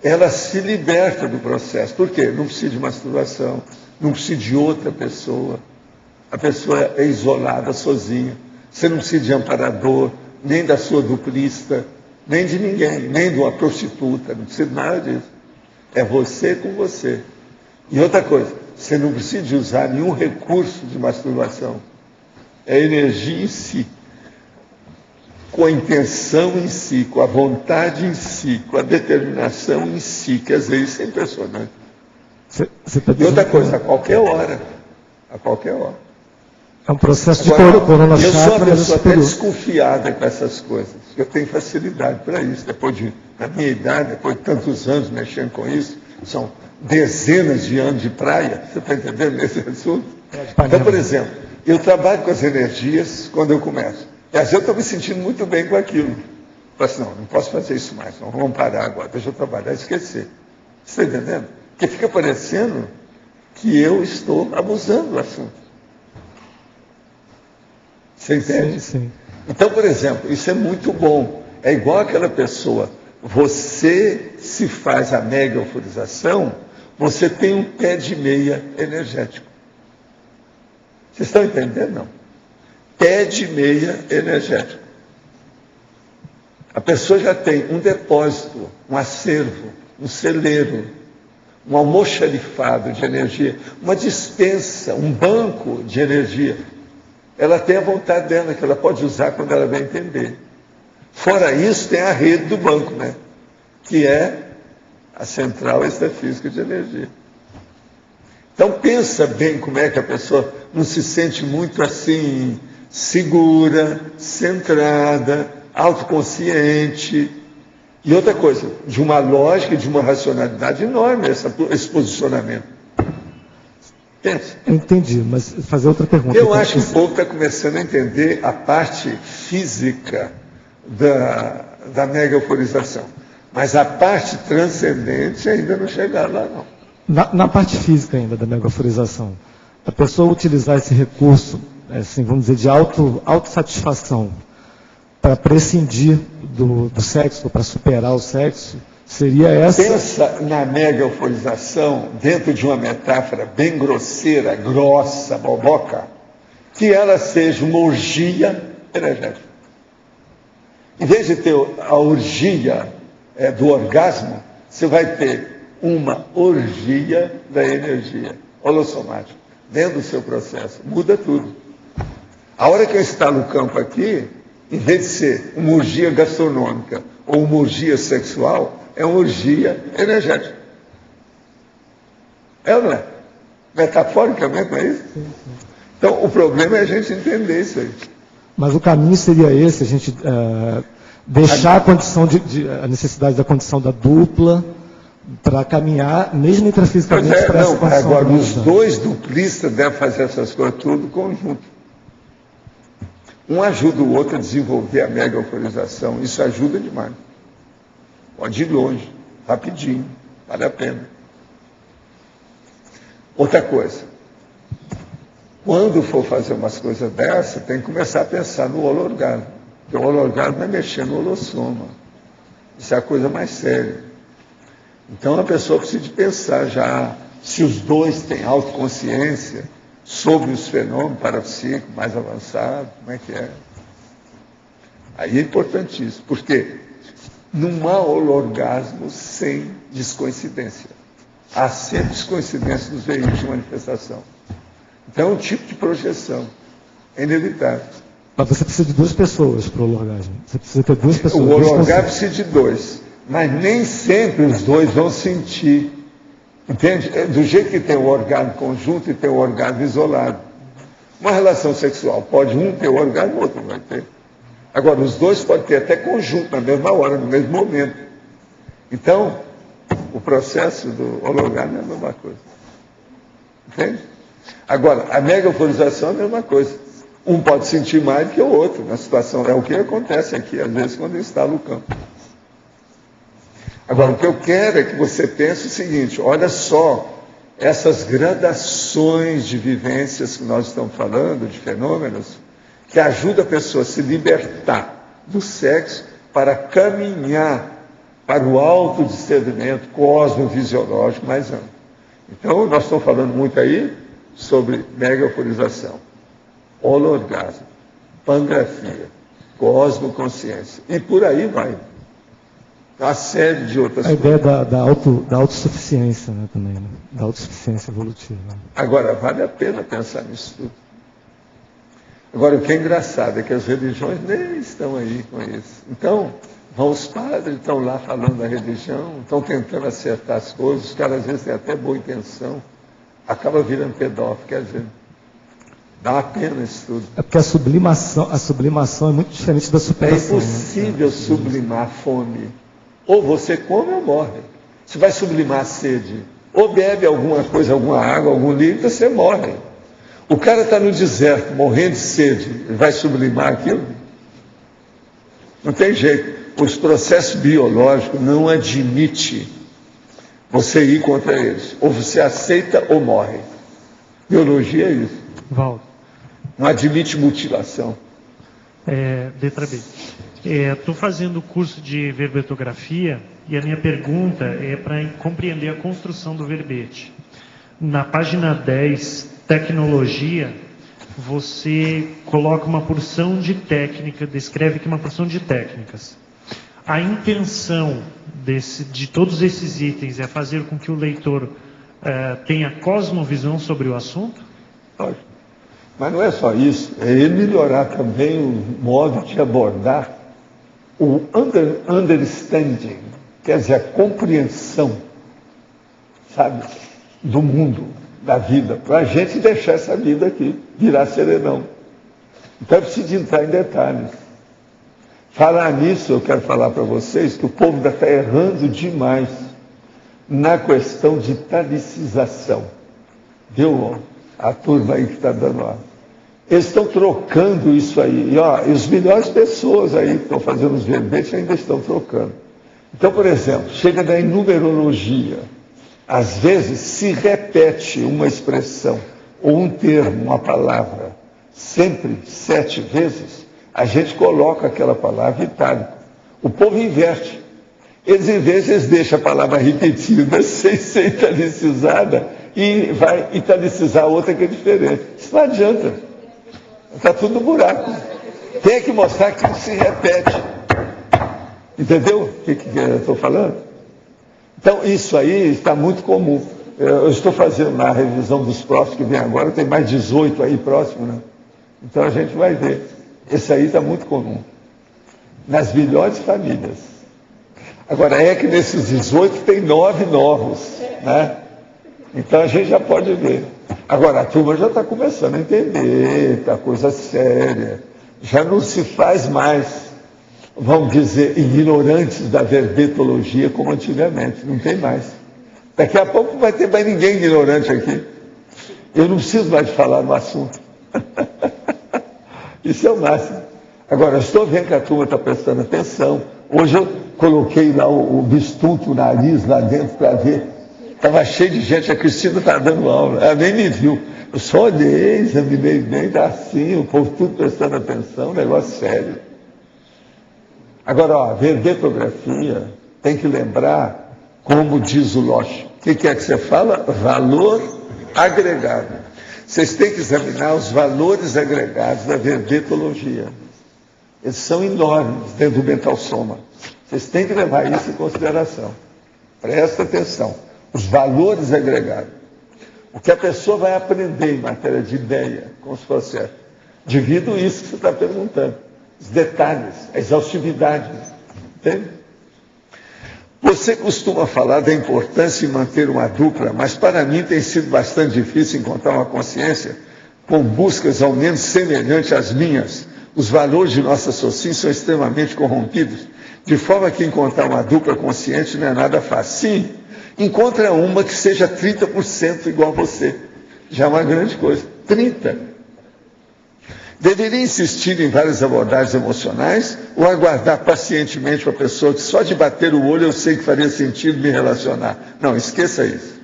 Ela se liberta do processo. Por quê? Não precisa de masturbação, não precisa de outra pessoa. A pessoa é isolada, sozinha. Você não precisa de amparador, nem da sua duplista, nem de ninguém, nem de uma prostituta, não precisa de nada disso. É você com você. E outra coisa, você não precisa de usar nenhum recurso de masturbação. É energia em si, com a intenção em si, com a vontade em si, com a determinação em si, quer dizer, isso é impressionante. E outra coisa, a qualquer hora. A qualquer hora. É um processo de corona chakra. Eu sou uma pessoa até desconfiada com essas coisas. Eu tenho facilidade para isso. Na minha idade, depois de tantos anos mexendo com isso, são dezenas de anos de praia. Você está entendendo nesse assunto? Então, por exemplo, eu trabalho com as energias quando eu começo. E às vezes eu estou me sentindo muito bem com aquilo. Eu falo assim, não posso fazer isso mais. Não, vamos parar agora, deixa eu trabalhar e esquecer. Você está entendendo? Porque fica parecendo que eu estou abusando do assunto. Você entende? Sim, sim. Então, por exemplo, isso é muito bom. É igual aquela pessoa, você se faz a mega euforização, você tem um pé de meia energético. Vocês estão entendendo? Não. Pé de meia energético. A pessoa já tem um depósito, um acervo, um celeiro, um almoxarifado de energia, uma dispensa, um banco de energia. Ela tem a vontade dela, que ela pode usar quando ela vai entender. Fora isso, tem a rede do banco, né? Que é a central extrafísica de energia. Então pensa bem como é que a pessoa não se sente muito assim, segura, centrada, autoconsciente. E outra coisa, de uma lógica e de uma racionalidade enorme esse posicionamento. Pensa. Entendi, mas fazer outra pergunta. Eu acho que o povo está começando a entender a parte física da mega euforização. Mas a parte transcendente ainda não chegaram lá, não. Na parte física ainda da megaforização, a pessoa utilizar esse recurso, assim, vamos dizer, de autossatisfação, para prescindir do sexo, para superar o sexo, seria essa... Pensa na mega euforização dentro de uma metáfora bem grosseira, grossa, boboca, que ela seja uma orgia energética. Em vez de ter a orgia do orgasmo, você vai ter uma orgia da energia holossomática dentro do seu processo. Muda tudo. A hora que eu instalo o campo aqui, em vez de ser uma orgia gastronômica ou uma orgia sexual, é uma orgia energética. É ou não é? Metaforicamente, não é isso? Então, o problema é a gente entender isso aí. Mas o caminho seria esse, a gente deixar a condição a necessidade da condição da dupla, para caminhar, mesmo intrafisicamente, para essa condição. Agora, os dois duplistas devem fazer essas coisas tudo conjunto. Um ajuda o outro a desenvolver a mega euforização. Isso ajuda demais. Pode ir longe, rapidinho, vale a pena. Outra coisa, quando for fazer umas coisas dessas, tem que começar a pensar no holorgasmo. Porque o holorgasmo é mexer no holossoma. Isso é a coisa mais séria. Então a pessoa precisa de pensar já se os dois têm autoconsciência sobre os fenômenos parapsíquicos mais avançados, como é que é. Aí é importantíssimo, porque não há holorgasmo sem descoincidência. Há sempre descoincidência dos veículos de manifestação. Então é um tipo de projeção, é inevitável. Mas você precisa de duas pessoas para o holorgasmo. Você precisa ter duas pessoas. O holorgasmo precisa de dois. Mas nem sempre os dois vão sentir. Entende? Do jeito que tem o orgasmo conjunto e tem o orgasmo isolado. Uma relação sexual, pode um ter o orgasmo, o outro não vai ter. Agora, os dois podem ter até conjunto na mesma hora, no mesmo momento. Então, o processo do holorgasmo é a mesma coisa. Entende? Agora, a mega euforização é a mesma coisa. Um pode sentir mais do que o outro na situação. É o que acontece aqui, às vezes, quando instala o campo. Agora, o que eu quero é que você pense o seguinte, olha só, essas gradações de vivências que nós estamos falando, de fenômenos, que ajudam a pessoa a se libertar do sexo para caminhar para o autodiscernimento cosmovisiológico mais amplo. Então, nós estamos falando muito aí sobre mega euforização, holorgasmo, pangrafia, cosmoconsciência, e por aí vai. Uma série de outras coisas. A ideia da autossuficiência, né, também, né? Da autossuficiência evolutiva. Agora, vale a pena pensar nisso tudo. Agora, o que é engraçado é que as religiões nem estão aí com isso. Então, os padres estão lá falando da religião, estão tentando acertar as coisas, os caras às vezes têm até boa intenção, acaba virando pedófilo, quer dizer, dá uma pena isso tudo. É porque a sublimação é muito diferente da superação. É impossível sublimar a fome. Ou você come ou morre. Você vai sublimar a sede. Ou bebe alguma coisa, alguma água, algum líquido, você morre. O cara está no deserto, morrendo de sede, ele vai sublimar aquilo? Não tem jeito. Os processos biológicos não admitem você ir contra eles. Ou você aceita ou morre. Biologia é isso. Valdo. Não admite mutilação. Letra B. Estou fazendo o curso de verbetografia e a minha pergunta é para compreender a construção do verbete. Na página 10, tecnologia, você coloca uma porção de técnica, descreve aqui uma porção de técnicas. A intenção de todos esses itens é fazer com que o leitor tenha cosmovisão sobre o assunto? Pode. Mas não é só isso, é ele melhorar também o modo de abordar o understanding, quer dizer, a compreensão, sabe, do mundo, da vida, para a gente deixar essa vida aqui, virar serenão. Então é preciso entrar em detalhes. Falar nisso, eu quero falar para vocês que o povo ainda está errando demais na questão de talicização. Viu? A turma aí que está dando aula. Eles estão trocando isso aí. E as melhores pessoas aí que estão fazendo os verbetes ainda estão trocando. Então, por exemplo, chega da numerologia. Às vezes se repete uma expressão, ou um termo, uma palavra, sempre 7 vezes, a gente coloca aquela palavra itálico. O povo inverte. Eles, em vez, eles deixam a palavra repetida, sem ser italicizada, e vai italicizar outra que é diferente. Isso não adianta. Está tudo no buraco. Tem que mostrar que se repete. Entendeu o que eu estou falando? Então, isso aí está muito comum. Eu estou fazendo na revisão dos próximos que vem agora, tem mais 18 aí próximo, né? Então a gente vai ver. Esse aí está muito comum. Nas melhores famílias. Agora, é que nesses 18 tem 9 novos, né? Então a gente já pode ver. Agora, a turma já está começando a entender, está coisa séria. Já não se faz mais, vamos dizer, ignorantes da verbetologia como antigamente. Não tem mais. Daqui a pouco não vai ter mais ninguém ignorante aqui. Eu não preciso mais de falar no assunto. Isso é o máximo. Agora, eu estou vendo que a turma está prestando atenção. Hoje eu coloquei lá o bistunto, o nariz lá dentro para ver. Estava cheio de gente, a Cristina está dando aula. Ela nem me viu. Eu só olhei, examinei bem, está assim, o povo tudo prestando atenção, negócio sério. Agora, verbetografia, tem que lembrar, como diz o Losch. O que é que você fala? Valor agregado. Vocês têm que examinar os valores agregados da verbetologia. Eles são enormes dentro do mental soma. Vocês têm que levar isso em consideração. Presta atenção. Os valores agregados. O que a pessoa vai aprender em matéria de ideia com os processos. Devido isso que você está perguntando. Os detalhes, a exaustividade. Entende? Você costuma falar da importância de manter uma dupla, mas para mim tem sido bastante difícil encontrar uma consciência com buscas ao menos semelhantes às minhas. Os valores de nossa sociedade são extremamente corrompidos, de forma que encontrar uma dupla consciente não é nada fácil. Sim, encontra uma que seja 30% igual a você. Já é uma grande coisa. 30%. Deveria insistir em várias abordagens emocionais ou aguardar pacientemente uma pessoa que só de bater o olho eu sei que faria sentido me relacionar? Não, esqueça isso.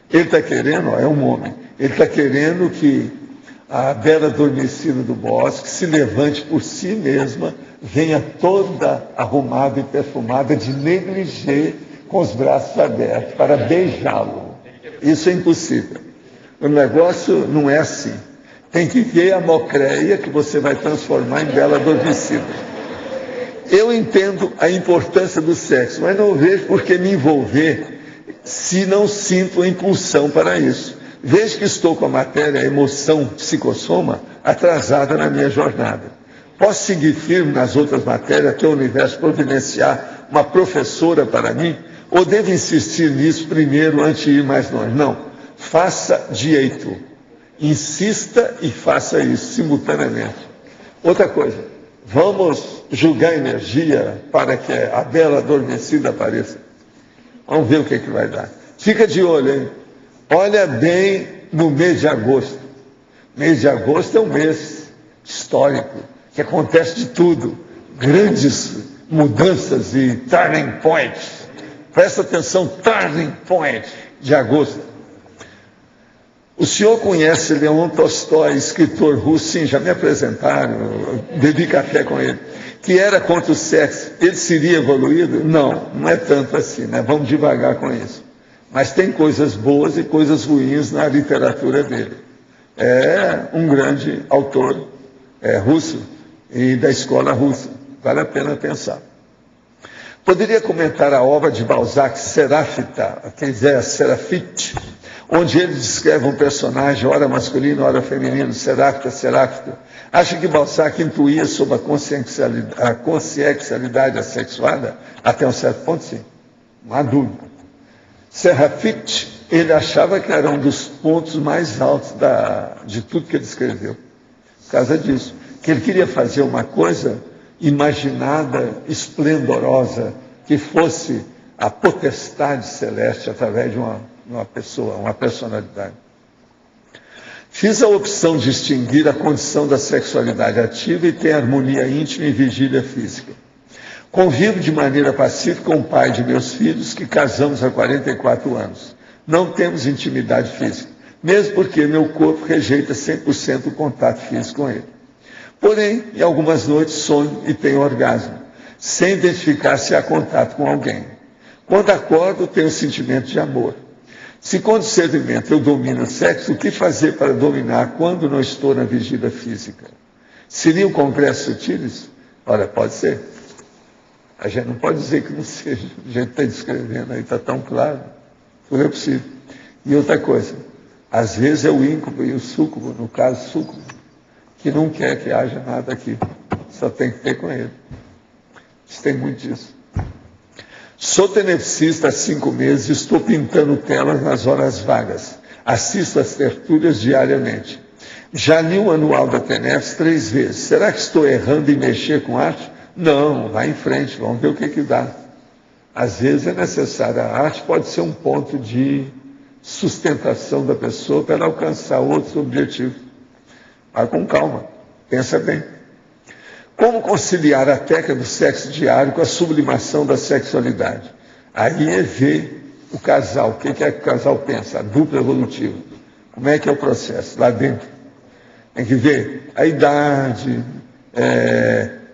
Ele está querendo, é um homem, ele está querendo que a bela adormecida do bosque se levante por si mesma, venha toda arrumada e perfumada de negligê, com os braços abertos, para beijá-lo. Isso é impossível. O negócio não é assim. Tem que ver a mocreia que você vai transformar em bela adormecida. Eu entendo a importância do sexo, mas não vejo por que me envolver se não sinto impulsão para isso. Vejo que estou com a matéria, a emoção psicossoma, atrasada na minha jornada. Posso seguir firme nas outras matérias até o universo providenciar uma professora para mim? Ou devo insistir nisso primeiro antes de ir mais longe? Não. Faça direito. Insista e faça isso simultaneamente. Outra coisa, vamos julgar energia para que a bela adormecida apareça. Vamos ver o que vai dar. Fica de olho, hein? Olha bem no mês de agosto. Mês de agosto é um mês histórico, que acontece de tudo. Grandes mudanças e turning points. Presta atenção, turning point de agosto. O senhor conhece Leon Tolstói, escritor russo? Sim, já me apresentaram, bebi café com ele. Que era contra o sexo. Ele seria evoluído? Não, não é tanto assim, né? Vamos devagar com isso. Mas tem coisas boas e coisas ruins na literatura dele. É um grande autor russo e da escola russa. Vale a pena pensar. Poderia comentar a obra de Balzac, Serafita, quer dizer, Serafite, onde ele descreve um personagem, ora masculino, ora feminino, Serafita. Acha que Balzac intuía sobre a consciencialidade assexuada? Até um certo ponto, sim. Não há dúvida. Serafite Ele achava que era um dos pontos mais altos de tudo que ele escreveu. Por causa disso. Que ele queria fazer uma coisa imaginada, esplendorosa, que fosse a potestade celeste através de uma pessoa, uma personalidade. Fiz a opção de extinguir a condição da sexualidade ativa e ter harmonia íntima e vigília física. Convivo de maneira pacífica com o pai de meus filhos, que casamos há 44 anos. Não temos intimidade física, mesmo porque meu corpo rejeita 100% o contato físico com ele. Porém, em algumas noites sonho e tenho orgasmo, sem identificar se há contato com alguém. Quando acordo, tenho sentimento de amor. Se quando sedimento eu domino o sexo, o que fazer para dominar quando não estou na vigília física? Seria um congresso sutis? Olha, pode ser. A gente não pode dizer que não seja. A gente está descrevendo aí, está tão claro. Tudo é possível. E outra coisa, às vezes é o íncubo e o súcubo, no caso súcubo, que não quer que haja nada aqui. Só tem que ter com ele. Isso tem muito disso. Sou tenepsista há 5 meses e estou pintando telas nas horas vagas. Assisto às tertúlias diariamente. Já li o anual da TENEPS 3 vezes. Será que estou errando em mexer com arte? Não, vai em frente, vamos ver o que dá. Às vezes é necessário. A arte pode ser um ponto de sustentação da pessoa para ela alcançar outros objetivos. Vai com calma, pensa bem. Como conciliar a técnica do sexo diário com a sublimação da sexualidade? Aí é ver o casal, o que é que o casal pensa, a dupla evolutiva. Como é que é o processo lá dentro? Tem que ver a idade,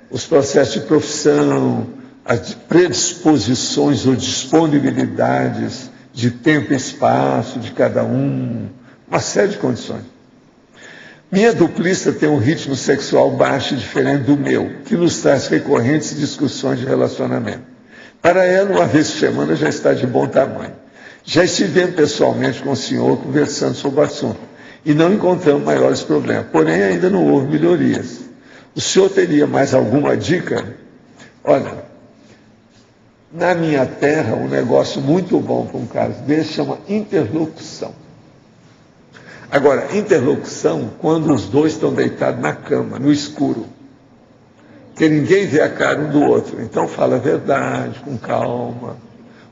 os processos de profissão, as predisposições ou disponibilidades de tempo e espaço de cada um, uma série de condições. Minha duplista tem um ritmo sexual baixo e diferente do meu, que nos traz recorrentes discussões de relacionamento. Para ela, uma vez por semana já está de bom tamanho. Já estivemos pessoalmente com o senhor conversando sobre o assunto e não encontramos maiores problemas, porém ainda não houve melhorias. O senhor teria mais alguma dica? Olha, na minha terra, um negócio muito bom para um caso desse chama interlocução. Agora, interlocução, quando os dois estão deitados na cama, no escuro, que ninguém vê a cara um do outro. Então, fala a verdade, com calma.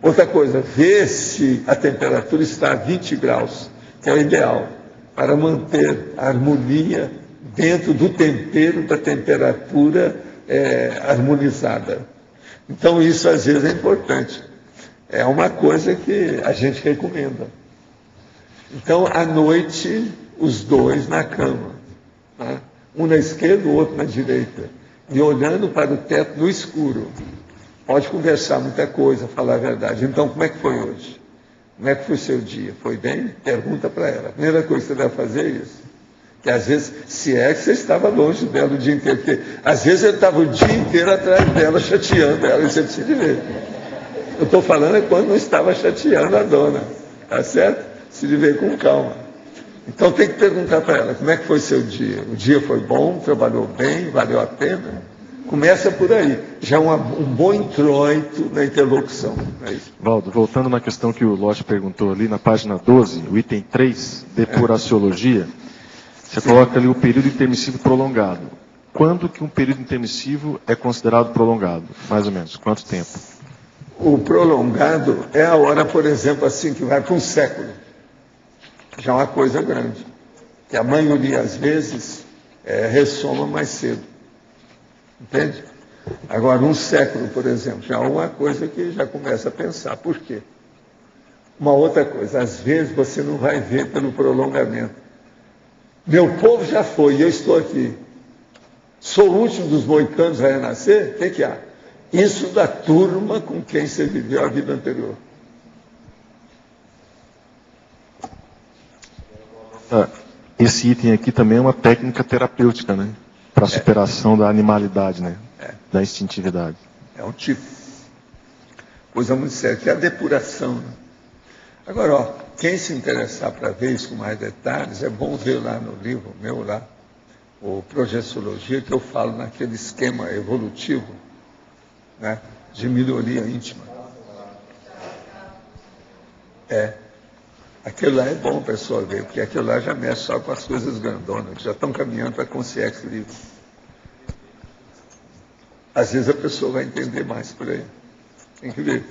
Outra coisa, vê se a temperatura está a 20 graus, que é o ideal, para manter a harmonia dentro do tempero da temperatura harmonizada. Então, isso às vezes é importante. É uma coisa que a gente recomenda. Então, à noite, os dois na cama, tá? Um na esquerda, o outro na direita, e olhando para o teto no escuro. Pode conversar muita coisa, falar a verdade. Então, como é que foi hoje? Como é que foi o seu dia? Foi bem? Pergunta para ela. A primeira coisa que você deve fazer é isso. Que às vezes, se é que você estava longe dela o dia inteiro, porque às vezes ele estava o dia inteiro atrás dela, chateando ela, e você precisa ver. Eu estou falando é quando não estava chateando a dona, tá certo? Se viver com calma. Então tem que perguntar para ela, como é que foi seu dia? O dia foi bom? Trabalhou bem? Valeu a pena? Começa por aí. Já um bom introito na interlocução. É isso. Valdo, voltando na questão que o Loche perguntou ali, na página 12, o item 3, depuraciologia, você coloca ali o período intermissivo prolongado. Quando que um período intermissivo é considerado prolongado? Mais ou menos, quanto tempo? O prolongado é a hora, por exemplo, assim, que vai para um século. Já é uma coisa grande, que a maioria, às vezes, ressoma mais cedo. Entende? Agora, um século, por exemplo, já é uma coisa que já começa a pensar. Por quê? Uma outra coisa, às vezes você não vai ver pelo prolongamento. Meu povo já foi e eu estou aqui. Sou o último dos moicanos a renascer? O que há? Isso da turma com quem você viveu a vida anterior. Esse item aqui também é uma técnica terapêutica, né? Para a superação da animalidade, né? Da instintividade. É um tipo. Coisa muito séria, que é a depuração. Né? Agora, ó, quem se interessar para ver isso com mais detalhes, é bom ver lá no livro meu, lá, o Projeciologia, que eu falo naquele esquema evolutivo, né? De melhoria íntima. Aquilo lá é bom, pessoal, ver, porque aquilo lá já mexe só com as coisas grandonas, que já estão caminhando para a consciência livre. Às vezes a pessoa vai entender mais por aí. Tem que ver.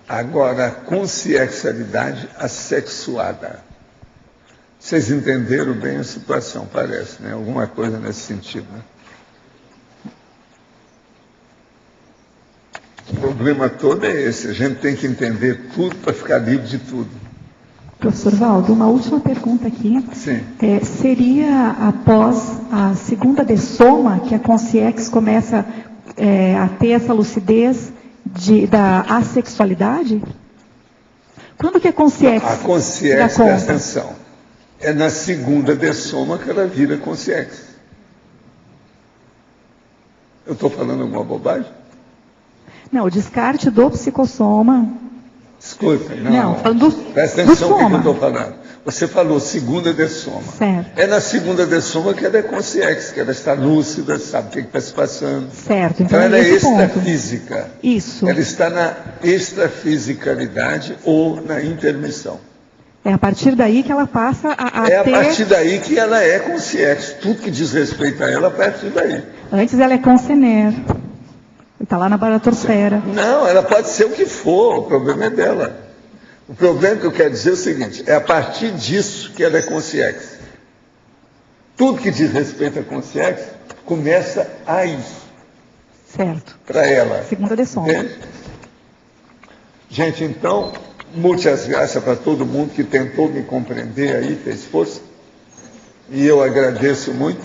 Agora, a consciencialidade assexuada. Vocês entenderam bem a situação, parece, né? Alguma coisa nesse sentido, né? O problema todo é esse, a gente tem que entender tudo para ficar livre de tudo. Professor Valdo, uma última pergunta aqui. Sim. Seria após a segunda dessoma que a consciex começa a ter essa lucidez da assexualidade? Quando que a consciex... A consciex, presta atenção, é na segunda dessoma que ela vira consciex. Eu estou falando alguma bobagem? Não, o descarte do psicossoma... Escuta, não, presta atenção no que eu estou falando. Você falou segunda dessoma. Certo. É na segunda dessoma que ela é consciência, que ela está lúcida, sabe o que está se passando. Certo. Então ela é extrafísica. Isso. Ela está na extrafisicalidade ou na intermissão. É a partir daí que ela passa a ter... É a ter... partir daí que ela é consciência. Tudo que diz respeito a ela, a partir daí. Antes ela é concener. Está lá na baratosfera. Não, ela pode ser o que for, o problema é dela. O problema que eu quero dizer é o seguinte, é a partir disso que ela é consciência. Tudo que diz respeito à consciência começa aí. Certo. Para ela. Segunda dessoma. Gente, então, muitas graças para todo mundo que tentou me compreender aí, fez força. E eu agradeço muito.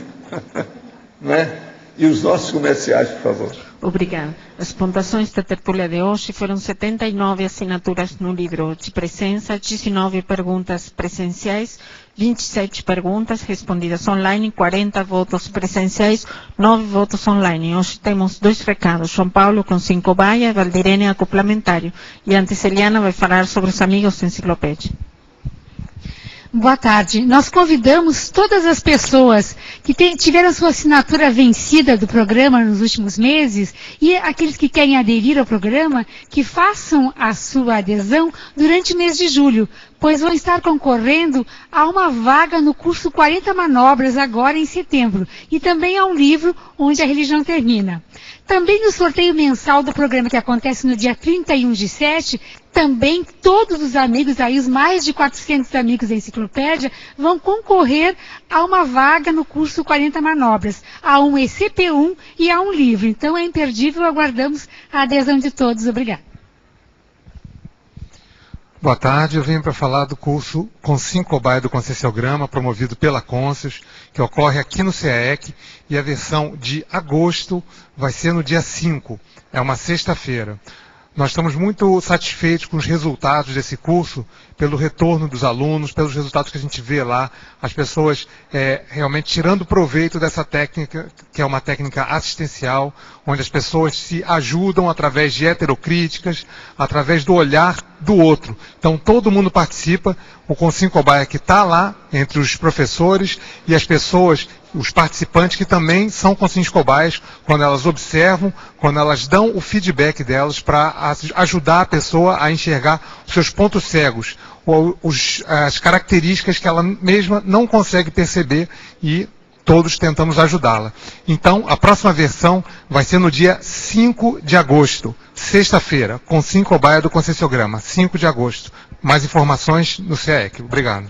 Né? E os nossos comerciais, por favor. Obrigada. As pontuações da tertúlia de hoje foram 79 assinaturas no livro de presença, 19 perguntas presenciais, 27 perguntas respondidas online, 40 votos presenciais, 9 votos online. Hoje temos 2 recados. João Paulo com 5 baia e Valdirene acoplamentário. E antes Eliana vai falar sobre os amigos da enciclopédia. Boa tarde. Nós convidamos todas as pessoas que tiveram sua assinatura vencida do programa nos últimos meses e aqueles que querem aderir ao programa, que façam a sua adesão durante o mês de julho, pois vão estar concorrendo a uma vaga no curso 40 Manobras agora em setembro e também a um livro onde a religião termina. Também no sorteio mensal do programa que acontece no dia 31/7, também todos os amigos, aí os mais de 400 amigos da enciclopédia, vão concorrer a uma vaga no curso 40 Manobras, a um ECP1 e a um livro. Então é imperdível, aguardamos a adesão de todos. Obrigada. Boa tarde, eu venho para falar do curso Consincobaia do Conscienciograma, promovido pela Conscius, que ocorre aqui no CAEC, e a versão de agosto vai ser no dia 5, é uma sexta-feira. Nós estamos muito satisfeitos com os resultados desse curso, pelo retorno dos alunos, pelos resultados que a gente vê lá, as pessoas realmente tirando proveito dessa técnica, que é uma técnica assistencial, onde as pessoas se ajudam através de heterocríticas, através do olhar do outro. Então todo mundo participa, o Consincobaia que está lá, entre os professores e as pessoas, os participantes que também são consciências-cobaias, quando elas observam, quando elas dão o feedback delas para ajudar a pessoa a enxergar os seus pontos cegos, ou as características que ela mesma não consegue perceber e todos tentamos ajudá-la. Então, a próxima versão vai ser no dia 5 de agosto, sexta-feira, Consincobaia do Conscienciograma, 5 de agosto. Mais informações no CAEC. Obrigado.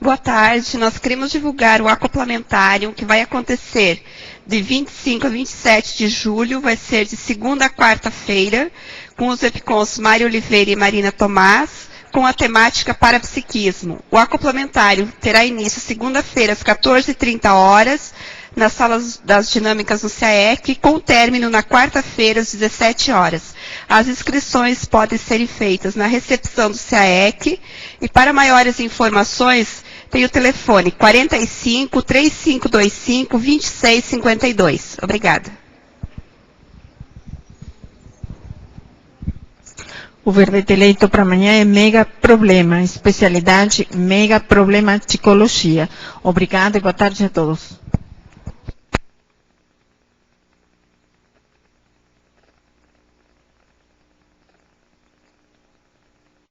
Boa tarde, nós queremos divulgar o acoplamentário que vai acontecer de 25 a 27 de julho, vai ser de segunda a quarta-feira, com os epicons Mário Oliveira e Marina Tomás, com a temática parapsiquismo. O acoplamentário terá início segunda-feira às 14h30, nas salas das dinâmicas do CAEC, com término na quarta-feira às 17h. As inscrições podem ser feitas na recepção do CAEC e para maiores informações tem o telefone 45 3525 2652. Obrigada. O verbete eleito para amanhã é Mega Problema, especialidade Mega Problemáticologia. Obrigada e boa tarde a todos.